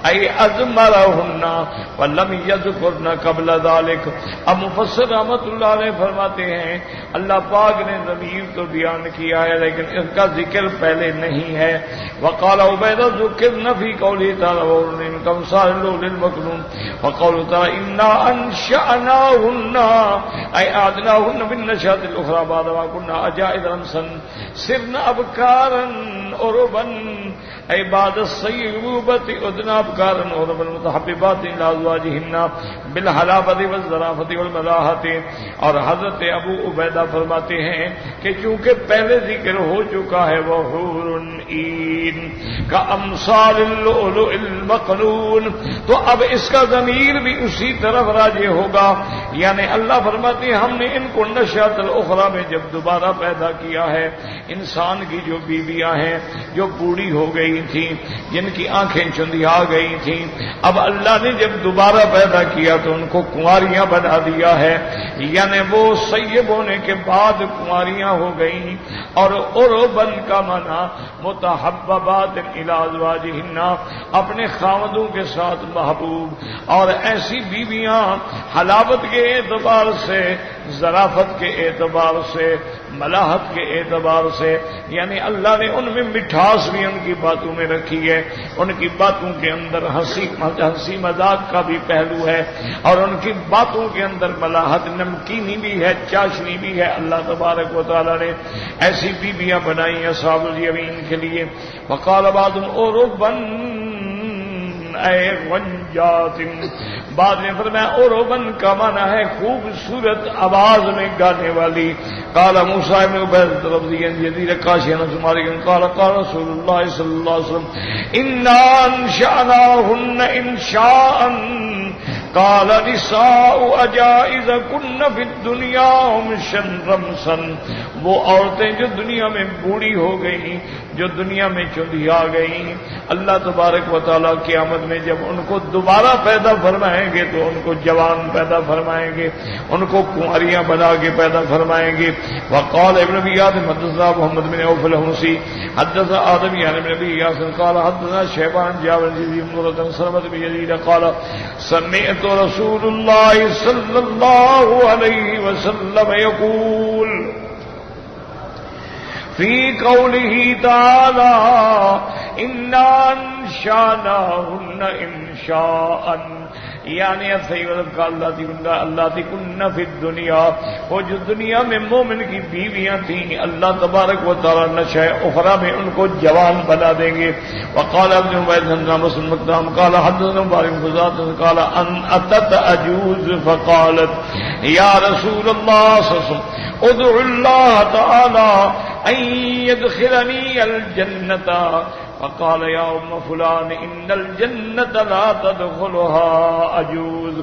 ای اضمرہن ولم یذکرن قبل ذلک. اب مفسر رحمت اللہ علیہ فرماتے ہیں اللہ پاک نے ضمیر تو بیان کیا ہے لیکن اس کا ذکر پہلے نہیں ہے. وقال عبید ذکرن فی قولی تعالی وَأُولِئِكَ كَمْثَالِ اللُّؤْلُؤِ الْمَكْنُونِ وقول تعالی انا انشأناہن ای اعدناہن بالنشأة الاخرى بعد ما كنا عجائز انسا صرنا ابکارا عربا اے بعد الصیبوبۃ ادنا ابکارا عربا متحببات الی ازواجہن بالحلاوۃ والظرافۃ والملاحۃ. اور حضرت ابو عبیدہ فرماتے ہیں کہ چونکہ پہلے ذکر ہو چکا ہے وہ حور عین کا امثال اللؤلؤ المکنون، تو اب اس کا ضمیر بھی اسی طرف راجع ہوگا. یعنی اللہ فرماتے ہیں ہم نے ان کو نشأۃ الاخری میں جب دوبارہ پیدا کیا ہے. انسان کی جو بیویاں ہیں جو بوڑھی ہو گئی تھیں، جن کی آنکھیں چندیا گئی تھیں، اب اللہ نے جب دوبارہ پیدا کیا تو ان کو کنواریاں بنا دیا ہے. یعنی وہ سیب ہونے کے بعد کنواریاں ہو گئیں. اور عربن کا معنی متحببات الی ازواجہن، اپنے خاوندوں کے ساتھ محبوب. اور ایسی بیویاں حلاوت کے اعتبار سے، ظرافت کے اعتبار سے، ملاحت کے اعتبار سے، یعنی اللہ نے ان میں مٹھاس بھی ان کی باتوں میں رکھی ہے. ان کی باتوں کے اندر ہنسی مذاق کا بھی پہلو ہے، اور ان کی باتوں کے اندر ملاحت، نمکینی بھی ہے، چاشنی بھی ہے. اللہ تبارک و تعالی نے ایسی بیویاں بنائی اصحاب الیمین کے لیے. وقال بعضهم عربا اے غنجات، بعد میں فرمایا عربن کا معنی ہے خوبصورت آواز میں گانے والی. قال موسیٰ بن عبید رضی جدید کاشی نسماری قال قال رسول اللہ صلی اللہ علیہ وسلم انا انشأناہن انشاء قال نساء اجائز کن فی الدنیا ہمشن رمسن. وہ عورتیں جو دنیا میں بوڑھی ہو گئیں، جو دنیا میں چندیا گئیں، اللہ تبارک و تعالیٰ قیامت میں جب ان کو دوبارہ پیدا فرمائیں گے تو ان کو جوان پیدا فرمائیں گے، ان کو کنواریاں بنا کے پیدا فرمائیں گے. وقال ابن ابی یاسر حدثنا محمد بن عوف الحمصی حدثنا آدم یعنی ابن ابی یاسر قال حدثنا شیبان جابر بن مرة سلمة بن یزید قال سمعت رسول اللہ صلی اللہ علیہ وسلم یقول فی قوله تعالی انا انشأناہن انشاء، یعنی اللہ تکن فی الدنیا، وہ جو دنیا میں مومن کی بیویاں تھیں اللہ تبارک و تعالی نشأ اخری میں ان کو جوان بنا دیں گے. وقال ابن عبید مسلم مقدام قال حدثنا مبارک فزاد قال ان اتت عجوز فقالت یا رسول اللہ صلی اللہ علیہ وسلم ادعو اللہ تعالی ان يدخلني الجنة. فقال يا ام فلان ان الجنة لا تدخلها عجوز.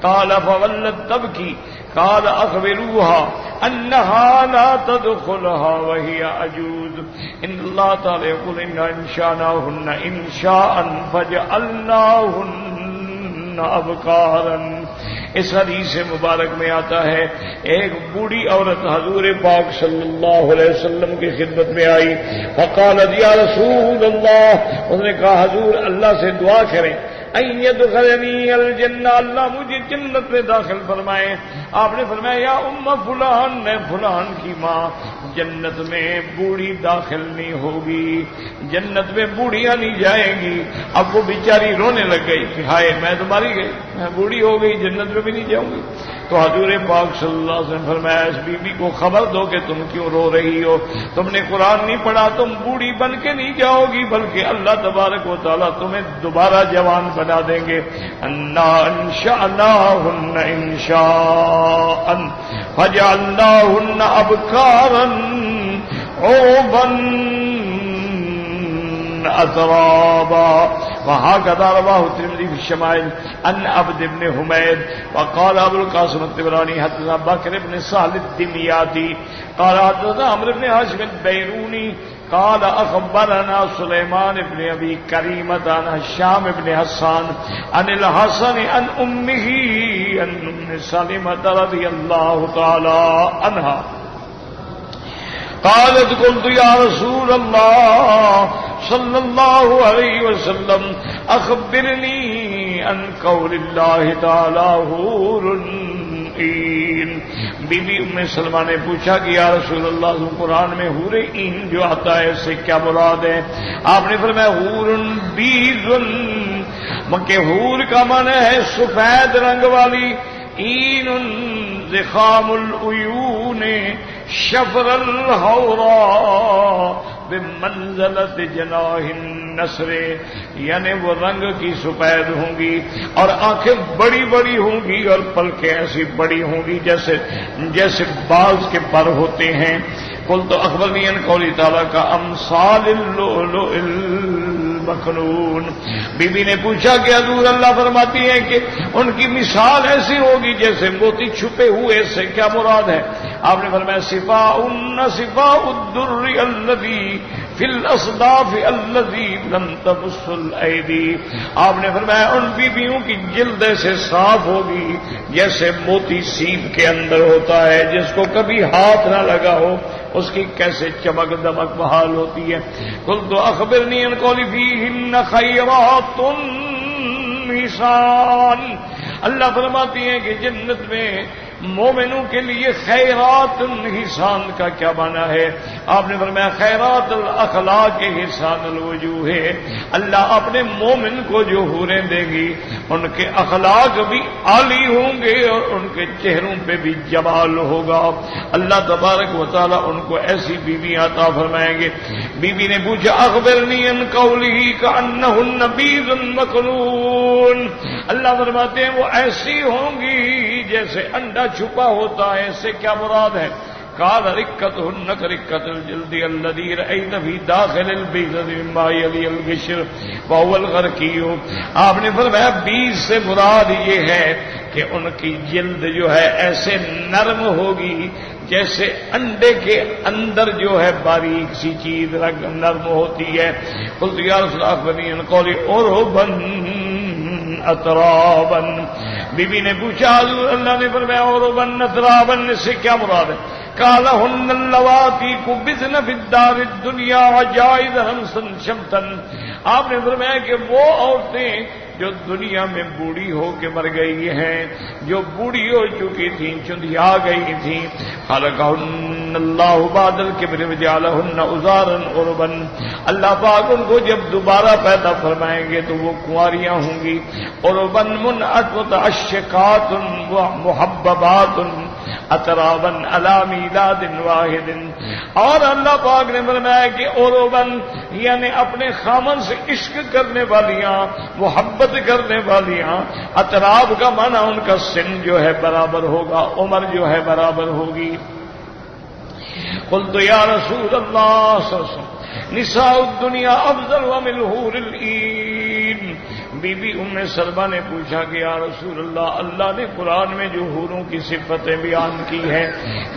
قال فولت تبكي. قال اخبروها انها لا تدخلها وهي عجوز. ان الله تعالى يقول انا انشأناهن انشاء فجعلناهن ابکارا. اس حدیث مبارک میں آتا ہے ایک بوڑھی عورت حضور پاک صلی اللہ علیہ وسلم کی خدمت میں آئی. فقالت یا رسول اللہ، اس نے کہا حضور اللہ سے دعا کریں ان يدخلني الجنہ، اللہ مجھے جنت میں داخل فرمائے. آپ نے فرمایا یا ام فلان، میں فلان کی ماں، جنت میں بوڑھی داخل نہیں ہوگی، جنت میں بوڑھیاں نہیں جائیں گی. اب وہ بیچاری رونے لگ گئی کہ ہائے میں تو ماری گئی، میں بوڑھی ہو گئی، جنت میں بھی نہیں جاؤں گی. تو حضور پاک صلی اللہ علیہ وسلم فرمایا اس بی بی کو خبر دو کہ تم کیوں رو رہی ہو، تم نے قرآن نہیں پڑھا، تم بوڑھی بن کے نہیں جاؤ گی بلکہ اللہ تبارک و تعالیٰ تمہیں دوبارہ جوان بنا دیں گے. انا انشأناہن انشاء فجعلناہن ابکارا عربا اترابا. وهكذا رواه الترمذي في الشمائل عن عبد بن حميد. وقال ابو القاسم الطبراني حدثنا بكر بن سهل الدمياطي قال حدثنا عمرو بن هاشم البيروني قال اخبرنا سليمان بن ابي كريمة عن هشام بن حسان عن الحسن عن امه عن ام سلمة رضي الله تعالى عنها قالت قلت يا رسول الله صلی اللہ علیہ وسلم اخبرنی عن قول اللہ تعالی حور عین. بی بی ام سلمہ نے پوچھا کہ یا رسول اللہ قرآن میں حور عین جو آتا ہے اس سے کیا مراد ہے؟ آپ نے فرمایا حور بیض، مکہ حور کا معنی ہے سفید رنگ والی، عین زخام العیون شفر الحوراء بمنزلت جناح النسر، یعنی وہ رنگ کی سفید ہوں گی اور آنکھیں بڑی بڑی ہوں گی اور پلکیں ایسی بڑی ہوں گی جیسے باز کے پر ہوتے ہیں. قلت اخبرنی عن قولی تعالیٰ کا امثال اللؤلؤ المكنون. بی بی نے پوچھا کہ حضور اللہ فرماتی ہیں کہ ان کی مثال ایسی ہوگی جیسے موتی چھپے ہوئے. سے کیا مراد ہے؟ آپ نے فرمایا صفاء الدر الذی فی الاصداف الذی لم تمس الایدی. آپ نے فرمایا ان بیویوں کی جلد ایسے صاف ہوگی جیسے موتی سیب کے اندر ہوتا ہے جس کو کبھی ہاتھ نہ لگا ہو، اس کی کیسے چمک دمک بحال ہوتی ہے. قلت اخبرنی عن قولی فیہن خیرات حسان. اللہ فرماتی ہیں کہ جنت میں مومنوں کے لیے خیرات حسان کا کیا معنی ہے؟ آپ نے فرمایا خیرات الاخلاق حسان الوجوہ. اللہ اپنے مومن کو جو حوریں دے گی ان کے اخلاق بھی عالی ہوں گے اور ان کے چہروں پہ بھی جمال ہوگا. اللہ تبارک و تعالی ان کو ایسی بیوی عطا فرمائیں گے. بیوی نے پوچھا اخبرنی عن قولہ کأنہن بیض مکنون. اللہ فرماتے ہیں وہ ایسی ہوں گی جیسے انڈا چھپا ہوتا ہے. اس سے کیا مراد ہے؟ قال رکتهن كركة الجلد الذي رأيت في داخل البيضة مما يلي القشر وهو الغرقي. آپ نے فرمایا بیج سے مراد یہ ہے کہ ان کی جلد جو ہے ایسے نرم ہوگی جیسے انڈے کے اندر جو ہے باریک سی چیز نرم ہوتی ہے. قلت یا رسول اللہ اخبرنی عن قول عربا اترابا. بی بی نے پوچھا حضور اللہ نے فرمایا عربا اترابا سے کیا مراد ہے؟ قال هن اللواتی قبضن فی الدار الدنیا وجائز ہمسا شمتا. آپ نے فرمایا کہ وہ عورتیں جو دنیا میں بوڑھی ہو کے مر گئی ہیں، جو بوڑھی ہو چکی تھیں، چندھیا گئی تھیں. خلقہن اللہ بعد الکبر وجعلہن عذارا عربا. اللہ پاک ان کو جب دوبارہ پیدا فرمائیں گے تو وہ کنواریاں ہوں گی. عربا منعت اشقات محببات اترابا علی میلاد واحد. اور اللہ پاک نے فرمایا کہ عربن یعنی اپنے خامن سے عشق کرنے والیاں، محبت کرنے والیاں. اتراب کا معنی ان کا سن جو ہے برابر ہوگا، عمر جو ہے برابر ہوگی. قلت یا رسول اللہ صلی اللہ علیہ وسلم نساء الدنیا افضل من الحور العین. بی بی ام سلمہ نے پوچھا کہ یا رسول اللہ اللہ نے قرآن میں جو حوروں کی صفتیں بیان کی ہیں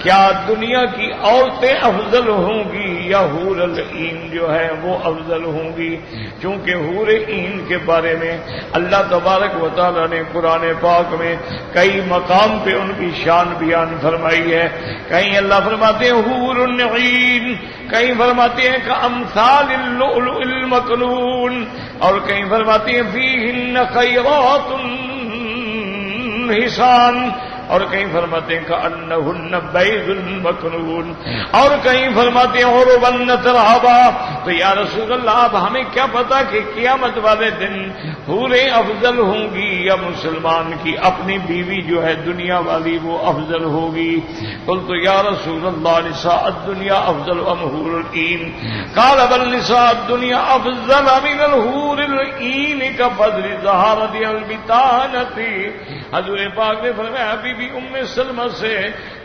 کیا دنیا کی عورتیں افضل ہوں گی یا حور العین جو ہے وہ افضل ہوں گی؟ چونکہ حور عین کے بارے میں اللہ تبارک و تعالی نے قرآن پاک میں کئی مقام پہ ان کی شان بیان فرمائی ہے. کہیں اللہ فرماتے ہیں حور العین، کہیں فرماتے ہیں کہ امثال اللؤلؤ المكنون، اور کہیں فرماتے ہیں فیہن خیرات حسان، اور کہیں فرماتے ہیں کأنہن بیض مکنون، اور کہیں فرماتے ہیں عربا اترابا. تو یا رسول اللہ اب ہمیں کیا پتا کہ قیامت والے دن حوریں افضل ہوں گی یا مسلمان کی اپنی بیوی جو ہے دنیا والی وہ افضل ہوگی؟ قلت یا رسول اللہ نساء الدنیا افضل ام حور العین؟ قال بل نساء الدنیا افضل من الحور العین کفضل زہارت البطانۃ. حضور پاک نے فرمایا بی بی ام سلمہ سے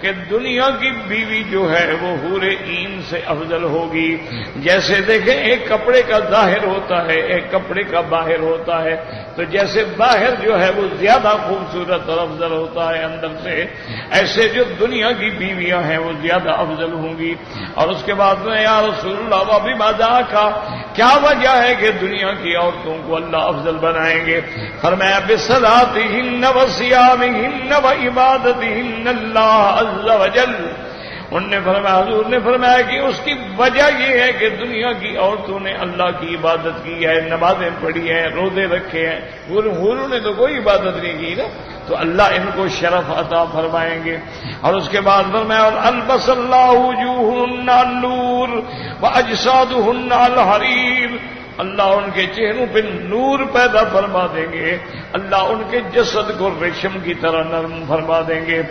کہ دنیا کی بیوی جو ہے وہ حور عین سے افضل ہوگی. جیسے دیکھیں ایک کپڑے کا ظاہر ہوتا ہے ایک کپڑے کا باہر ہوتا ہے، تو جیسے باہر جو ہے وہ زیادہ خوبصورت اور افضل ہوتا ہے اندر سے، ایسے جو دنیا کی بیویاں ہیں وہ زیادہ افضل ہوں گی. اور اس کے بعد میں یا رسول اللہ وابی ماذا کا کیا وجہ ہے کہ دنیا کی عورتوں کو اللہ افضل بنائیں گے؟ فرمایا بصلاتہن وصیامہن وعبادتہن اللہ عز وجل. انہوں نے فرمایا حضور نے فرمایا کہ اس کی وجہ یہ ہے کہ دنیا کی عورتوں نے اللہ کی عبادت کی ہے، نمازیں پڑھی ہیں، روزے رکھے ہیں. حوروں نے تو کوئی عبادت نہیں کی نا، تو اللہ ان کو شرف عطا فرمائیں گے. اور اس کے بعد فرمایا اور البس اللہ وجوہہن النور واجسادہن الحریر. اللہ ان کے چہروں پہ نور پیدا فرما دیں گے، اللہ ان کے جسد کو ریشم کی طرح نرم فرما دیں گے.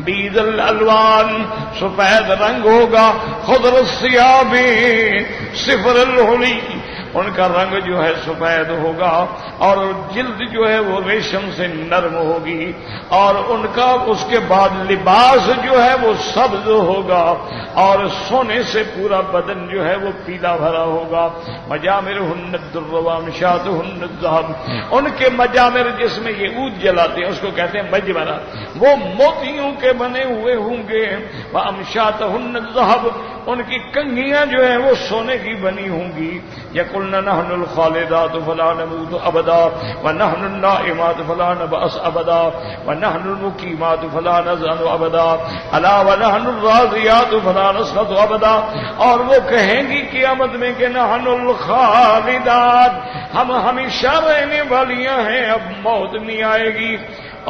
بیض الالوان سفید رنگ ہوگا، خضر الثیاب صفر الحلی ان کا رنگ جو ہے سفید ہوگا اور جلد جو ہے وہ ریشم سے نرم ہوگی اور ان کا اس کے بعد لباس جو ہے وہ سبز ہوگا اور سونے سے پورا بدن جو ہے وہ پیلا بھرا ہوگا. مجامرہن الدر وامشاتہن الذھب، ان کے مجامر جس میں یہ عود جلاتے ہیں اس کو کہتے ہیں مجمرہ، وہ موتیوں کے بنے ہوئے ہوں گے. وامشاتہن الذھب، ان کی کنگھیاں جو ہیں وہ سونے کی بنی ہوں گی. یقولن نحن الخالدات فلا نموت ابدا ونحن النائمات فلا نبعث ابدا ونحن المقیمات فلا نزن ابدا الا ونحن الراضیات فلا نسخط ابدا. اور وہ کہیں گی قیامت میں کہ نحن الخالدات، ہم ہمیشہ رہنے والیاں ہیں، اب موت نہیں آئے گی،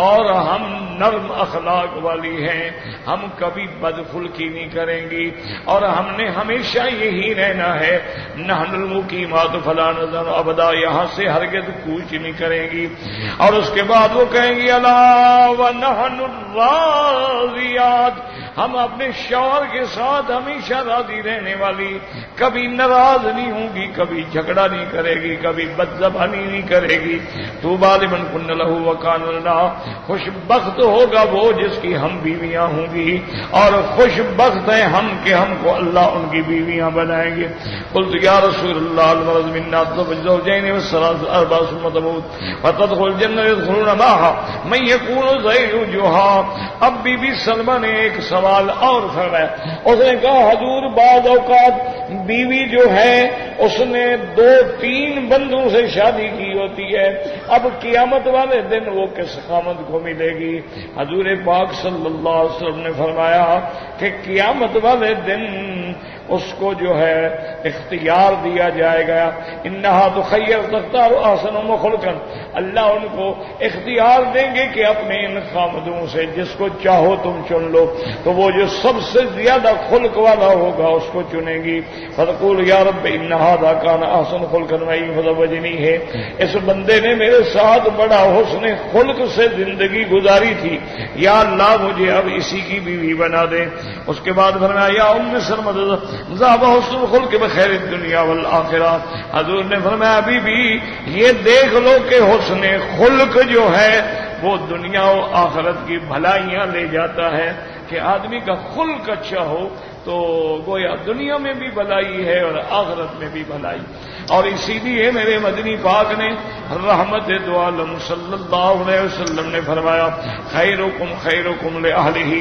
اور ہم نرم اخلاق والی ہیں، ہم کبھی بدخلقی نہیں کریں گی اور ہم نے ہمیشہ یہی رہنا ہے. نحن المقیمات فلا نزن ابدا، یہاں سے ہرگز کوچ نہیں کریں گی. اور اس کے بعد وہ کہیں گی الا ونحن الراضیات، ہم اپنے شوہر کے ساتھ ہمیشہ راضی رہنے والی، کبھی ناراض نہیں ہوں گی، کبھی جھگڑا نہیں کرے گی، کبھی بدزبانی نہیں کرے گی. طوبی لمن کن لہ وکان لنا، خوش بخت ہوگا وہ جس کی ہم بیویاں ہوں گی، اور خوش بخت ہیں ہم کہ ہم کو اللہ ان کی بیویاں بنائیں گے. قلت یا رسول اللہ المرض منا الزوجین والثلاث اربع ثم تموت فتدخل الجنہ يدخلون معها من يكون ذیل جوہا. اب بی بی سلمہ نے ایک سوال اور فرمایا، اس نے کہا حضور بعض اوقات بیوی جو ہے اس نے 2-3 بندوں سے شادی کی ہوتی ہے، اب قیامت والے دن وہ کس خامد کو ملے گی؟ حضور پاک صلی اللہ علیہ وسلم نے فرمایا کہ قیامت والے دن اس کو جو ہے اختیار دیا جائے گا. انہا تخیر تختار احسن خلقا، اللہ ان کو اختیار دیں گے کہ اپنے ان خامدوں سے جس کو چاہو تم چن لو، تو وہ جو سب سے زیادہ خلق والا ہوگا اس کو چنیں گی. فتقول یا رب ان ھذا کان احسن خلقا معی فزوجنی ہے، اس بندے نے میرے ساتھ بڑا حسن خلق سے زندگی گزاری تھی، یا اللہ مجھے اب اسی کی بیوی بنا دے. اس کے بعد فرمایا یا ام سلمہ ذهب حسن الخلق بخیر الدنیا والآخرہ. حضور نے فرمایا بی بی یہ دیکھ لو کہ حسن خلق جو ہے وہ دنیا و آخرت کی بھلائیاں لے جاتا ہے، کہ آدمی کا خلق اچھا ہو تو گویا دنیا میں بھی بھلائی ہے اور آخرت میں بھی بھلائی. اور اسی لیے میرے مدنی پاک نے رحمت دو عالم صلی اللہ علیہ وسلم نے فرمایا خیرکم خیرکم لأہلہ،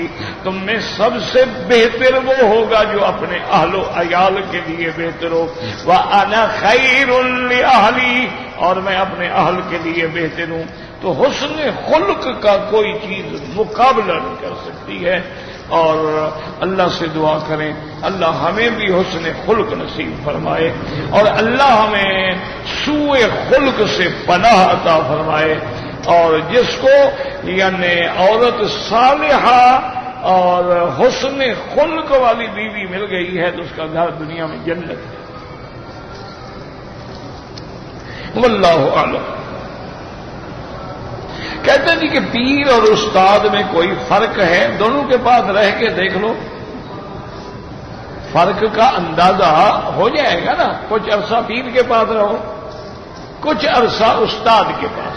تم میں سب سے بہتر وہ ہوگا جو اپنے اہل و عیال کے لیے بہتر ہو. وَأَنَا خَيْرٌ لِأَهْلِي، اور میں اپنے اہل کے لیے بہتر ہوں. تو حسن خلق کا کوئی چیز مقابلہ نہیں کر سکتی ہے. اور اللہ سے دعا کریں اللہ ہمیں بھی حسن خلق نصیب فرمائے اور اللہ ہمیں سوء خلق سے پناہ عطا فرمائے. اور جس کو یعنی عورت صالحہ اور حسن خلق والی بیوی مل گئی ہے تو اس کا گھر دنیا میں جنت ہے. واللہ اعلم. کہتے ہیں جی کہ پیر اور استاد میں کوئی فرق ہے؟ دونوں کے پاس رہ کے دیکھ لو، فرق کا اندازہ ہو جائے گا نا. کچھ عرصہ پیر کے پاس رہو، کچھ عرصہ استاد کے پاس،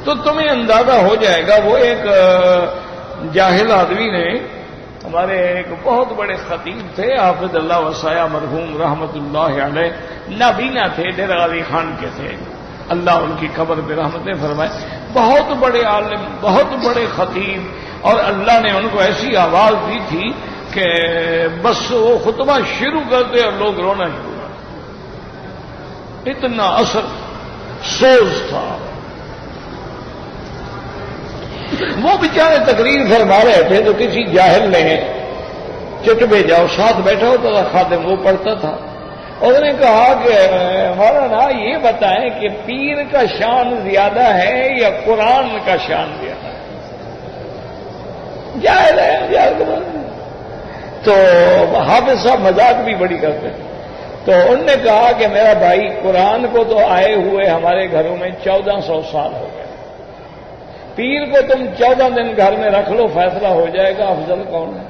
تو تمہیں اندازہ ہو جائے گا. وہ ایک جاہل آدمی نے، ہمارے ایک بہت بڑے خطیب تھے حافظ اللہ وسایہ مرحوم رحمت اللہ علیہ، نابینا تھے، ڈیرہ غازی خان کے تھے، اللہ ان کی قبر پہ رحمتیں فرمائے. بہت بڑے عالم، بہت بڑے خطیب، اور اللہ نے ان کو ایسی آواز دی تھی کہ بس وہ خطبہ شروع کرتے اور لوگ رونا شروع کرتے، اتنا اثر سوز تھا. وہ بیچارے تقریر فرما رہے تھے تو کسی جاہل نے چٹ بھیجا، اور ساتھ بیٹھا ہوتا تھا خادم، وہ پڑھتا تھا. اس نے کہا کہ مولانا یہ بتائیں کہ پیر کا شان زیادہ ہے یا قرآن کا شان زیادہ ہے؟ جاہل ہے. تو حافظ صاحب مذاق بھی بڑی کرتے ہیں. تو انہوں نے کہا کہ میرا بھائی قرآن کو تو آئے ہوئے ہمارے گھروں میں 1400 سال ہو گئے، پیر کو تم 14 دن گھر میں رکھ لو، فیصلہ ہو جائے گا افضل کون ہے.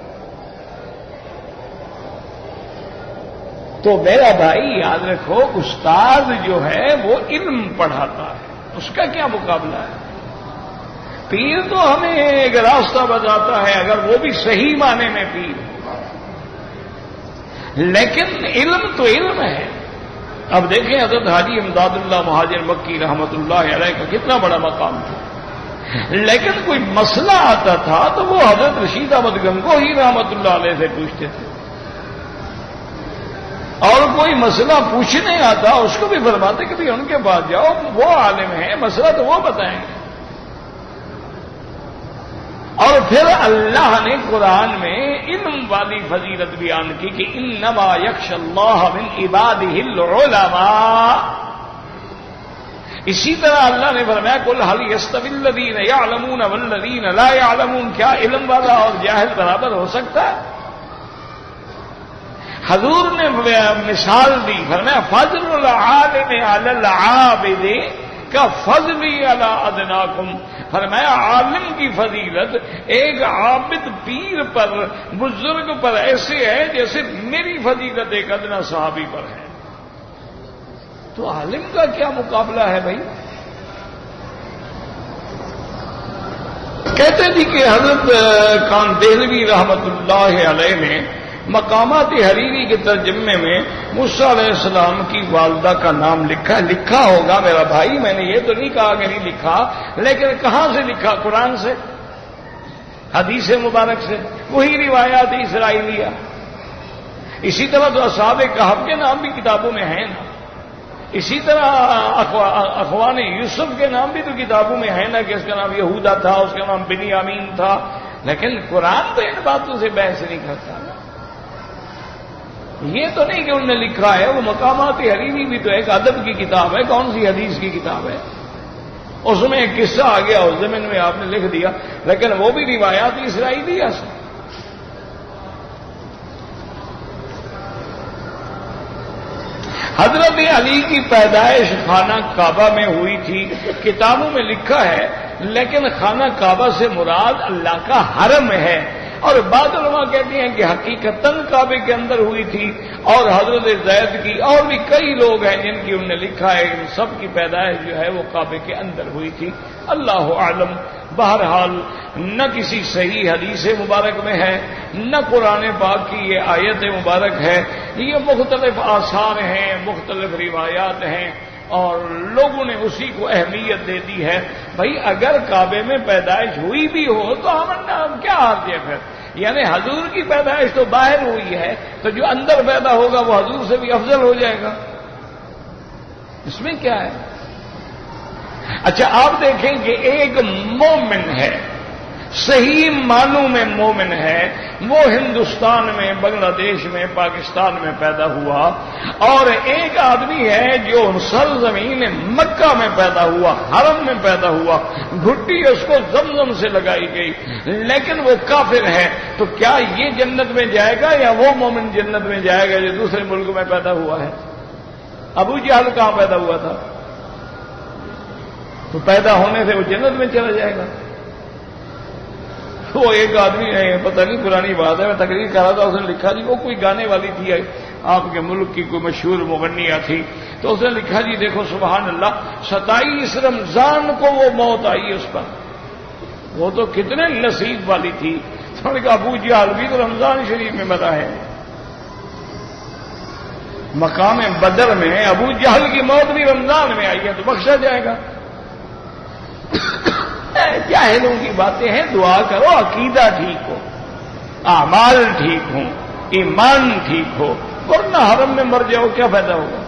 تو میرا بھائی یاد رکھو، استاد جو ہے وہ علم پڑھاتا ہے، اس کا کیا مقابلہ ہے؟ پیر تو ہمیں ایک راستہ بتاتا ہے، اگر وہ بھی صحیح معنی میں پیر، لیکن علم تو علم ہے۔ اب دیکھیں حضرت حاجی امداد اللہ مہاجر مکی رحمت اللہ علیہ کا کتنا بڑا مقام تھا، لیکن کوئی مسئلہ آتا تھا تو وہ حضرت رشید احمد گنگوہی رحمت اللہ علیہ سے پوچھتے تھے، اور کوئی مسئلہ پوچھنے آتا اس کو بھی فرماتے کہ بھی ان کے پاس جاؤ، وہ عالم ہیں، مسئلہ تو وہ بتائیں گے۔ اور پھر اللہ نے قرآن میں علم والی فضیلت بیان کی کہ انما یخشی اللہ من عبادہ العلماء۔ اسی طرح اللہ نے فرمایا قل هل یستوی الذین یعلمون والذین لا یعلمون، کیا علم والا اور جاہل برابر ہو سکتا ہے؟ حضور نے مثال دی، فرمایا فضل العالم علی العابد کا فضلی علی ادناکم، فرمایا عالم کی فضیلت ایک عابد پیر پر، بزرگ پر ایسے ہے جیسے میری فضیلت ایک ادنا صحابی پر ہے۔ تو عالم کا کیا مقابلہ ہے بھائی؟ کہتے تھے کہ حضرت کان دہلوی رحمت اللہ علیہ نے مقامات حریری کے ترجمے میں موسیٰ علیہ السلام کی والدہ کا نام لکھا ہوگا میرا بھائی، میں نے یہ تو نہیں کہا کہ نہیں لکھا، لیکن کہاں سے لکھا؟ قرآن سے، حدیث مبارک سے، وہی روایات اسرائیلیہ۔ اسی طرح تو اصحاب کہف کے نام بھی کتابوں میں ہیں نا، اسی طرح اخوان یوسف کے نام بھی تو کتابوں میں ہے نا، کہ اس کا نام یہودا تھا، اس کا نام بنیامین تھا، لیکن قرآن تو ان باتوں سے بحث نہیں کرتا نا۔ یہ تو نہیں کہ انہوں نے لکھا ہے، وہ مقامات حریری بھی تو ایک ادب کی کتاب ہے، کون سی حدیث کی کتاب ہے؟ اس میں ایک قصہ آ گیا، اس زمین میں آپ نے لکھ دیا، لیکن وہ بھی روایات اسرائیلیہ سے۔ حضرت علی کی پیدائش خانہ کعبہ میں ہوئی تھی، کتابوں میں لکھا ہے، لیکن خانہ کعبہ سے مراد اللہ کا حرم ہے، اور بعض علماء کہتے ہیں کہ حقیقتاً کعبے کے اندر ہوئی تھی، اور حضرت زید کی اور بھی کئی لوگ ہیں جن کی انہوں نے لکھا ہے ان سب کی پیدائش جو ہے وہ کعبے کے اندر ہوئی تھی، اللہ اعلم۔ بہرحال نہ کسی صحیح حدیث مبارک میں ہے، نہ قرآن پاک کی یہ آیت مبارک ہے، یہ مختلف آثار ہیں، مختلف روایات ہیں، اور لوگوں نے اسی کو اہمیت دے دی ہے۔ بھائی اگر کعبے میں پیدائش ہوئی بھی ہو تو ہم کیا حرج ہے پھر؟ یعنی حضور کی پیدائش تو باہر ہوئی ہے، تو جو اندر پیدا ہوگا وہ حضور سے بھی افضل ہو جائے گا، اس میں کیا ہے؟ اچھا آپ دیکھیں کہ ایک مومن ہے، صحیح معنوں میں مومن ہے، وہ ہندوستان میں، بنگلہ دیش میں، پاکستان میں پیدا ہوا، اور ایک آدمی ہے جو سرزمین مکہ میں پیدا ہوا، حرم میں پیدا ہوا، گھٹی اس کو زمزم سے لگائی گئی، لیکن وہ کافر ہے، تو کیا یہ جنت میں جائے گا یا وہ مومن جنت میں جائے گا جو دوسرے ملک میں پیدا ہوا ہے؟ ابو جہل کہاں پیدا ہوا تھا؟ تو پیدا ہونے سے وہ جنت میں چلا جائے گا؟ وہ ایک آدمی ہے، پتہ نہیں پرانی بات ہے، میں تقریر کر رہا تھا، اس نے لکھا جی وہ کوئی گانے والی تھی آپ کے ملک کی کوئی مشہور مغنیہ تھی، تو اس نے لکھا جی دیکھو سبحان اللہ 27 رمضان کو وہ موت آئی اس پر، وہ تو کتنے نصیب والی تھی۔ تو نے کہا ابو جہل بھی تو رمضان شریف میں مرا ہے، مقام بدر میں ابو جہل کی موت بھی رمضان میں آئی ہے، تو بخشا جائے گا؟ جاہلوں کی باتیں ہیں، دعا کرو عقیدہ ٹھیک ہو، اعمال ٹھیک ہوں، ایمان ٹھیک ہو، ورنہ حرم میں مر جاؤ کیا فائدہ ہوگا؟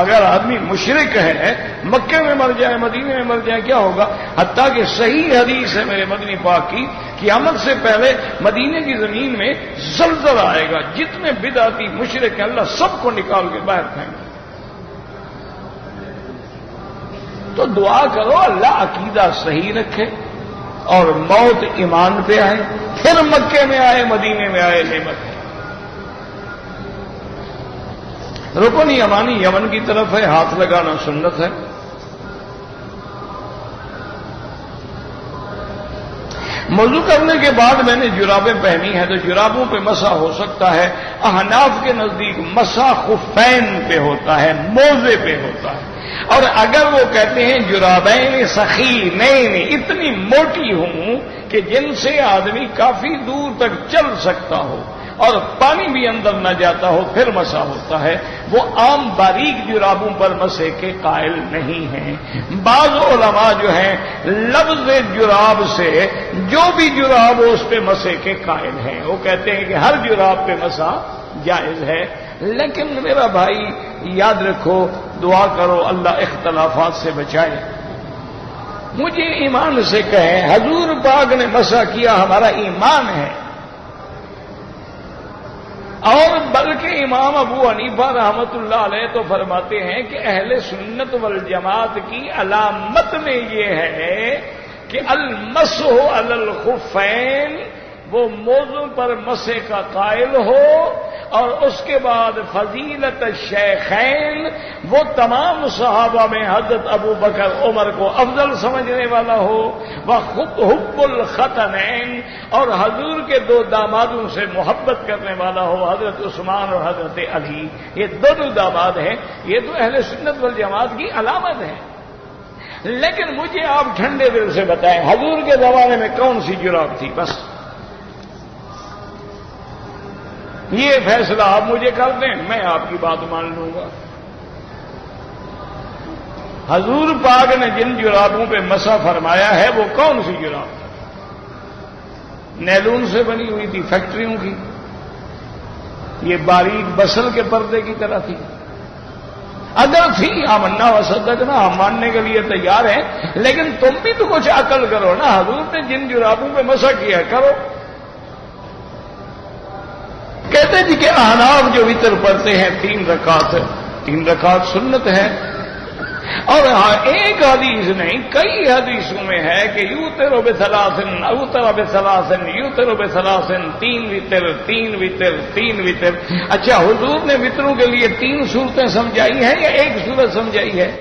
اگر آدمی مشرک ہے، مکے میں مر جائے، مدینے میں مر جائے، کیا ہوگا؟ حتیٰ کہ صحیح حدیث ہے میرے مدنی پاک کی، قیامت سے پہلے مدینے کی زمین میں زلزلہ آئے گا، جتنے بدعتی مشرک ہیں اللہ سب کو نکال کے باہر پھینک گے۔ تو دعا کرو اللہ عقیدہ صحیح رکھے اور موت ایمان پہ آئے، پھر مکے میں آئے، مدینے میں آئے، نعمت ہے۔ رکن یمانی یمن کی طرف ہے، ہاتھ لگانا سنت ہے۔ وضو کرنے کے بعد میں نے جرابیں پہنی ہیں تو جرابوں پہ مسح ہو سکتا ہے. احناف کے نزدیک مسح خفین پہ ہوتا ہے، موزے پہ ہوتا ہے. اور اگر وہ کہتے ہیں جرابین سخینین، اتنی موٹی ہوں کہ جن سے آدمی کافی دور تک چل سکتا ہو اور پانی بھی اندر نہ جاتا ہو، پھر مسح ہوتا ہے. وہ عام باریک جرابوں پر مسح کے قائل نہیں ہیں. بعض علماء جو ہیں لفظ جراب سے جو بھی جراب ہو اس پہ مسح کے قائل ہیں. وہ کہتے ہیں کہ ہر جراب پہ مسح جائز ہے. لیکن میرا بھائی یاد رکھو، دعا کرو اللہ اختلافات سے بچائے. مجھے ایمان سے کہیں حضور پاک نے مسح کیا ہمارا ایمان ہے. اور بلکہ امام ابو حنیفہ رحمۃ اللہ علیہ تو فرماتے ہیں کہ اہل سنت والجماعت کی علامت میں یہ ہے کہ المسح علی الخفین، وہ موضوع پر مسح کا قائل ہو. اور اس کے بعد فضیلت الشیخین، وہ تمام صحابہ میں حضرت ابو بکر عمر کو افضل سمجھنے والا ہو. حب الختنین، اور حضور کے دو دامادوں سے محبت کرنے والا ہو، حضرت عثمان اور حضرت علی. یہ دونوں داماد ہیں. یہ تو اہل سنت والجماعت کی علامت ہے. لیکن مجھے آپ ٹھنڈے دل سے بتائیں حضور کے زمانے میں کون سی جراب تھی؟ بس یہ فیصلہ آپ مجھے کر دیں، میں آپ کی بات مان لوں گا. حضور پاک نے جن جرابوں پہ مسح فرمایا ہے وہ کون سی جراب تھی؟ نیلون سے بنی ہوئی تھی، فیکٹریوں کی. یہ باریک بسل کے پردے کی طرح تھی. اگر تھی آمنا وصدقنا، ہم ماننے کے لیے تیار ہیں، لیکن تم بھی تو کچھ عقل کرو نا. حضور نے جن جرابوں پہ مسح کیا کرو. کہتے جی کہ احناف جو وتر پڑھتے ہیں 3 رکعت، 3 رکعت سنت ہے. اور ہاں ایک حدیث نہیں، کئی حدیثوں میں ہے کہ یوتر بثلاثن اوتر بثلاثن یوتر بثلاثن، 3 وتر 3 وتر 3 وتر. اچھا حضور نے وتروں کے لیے 3 صورتیں سمجھائی ہیں یا ایک صورت سمجھائی ہے؟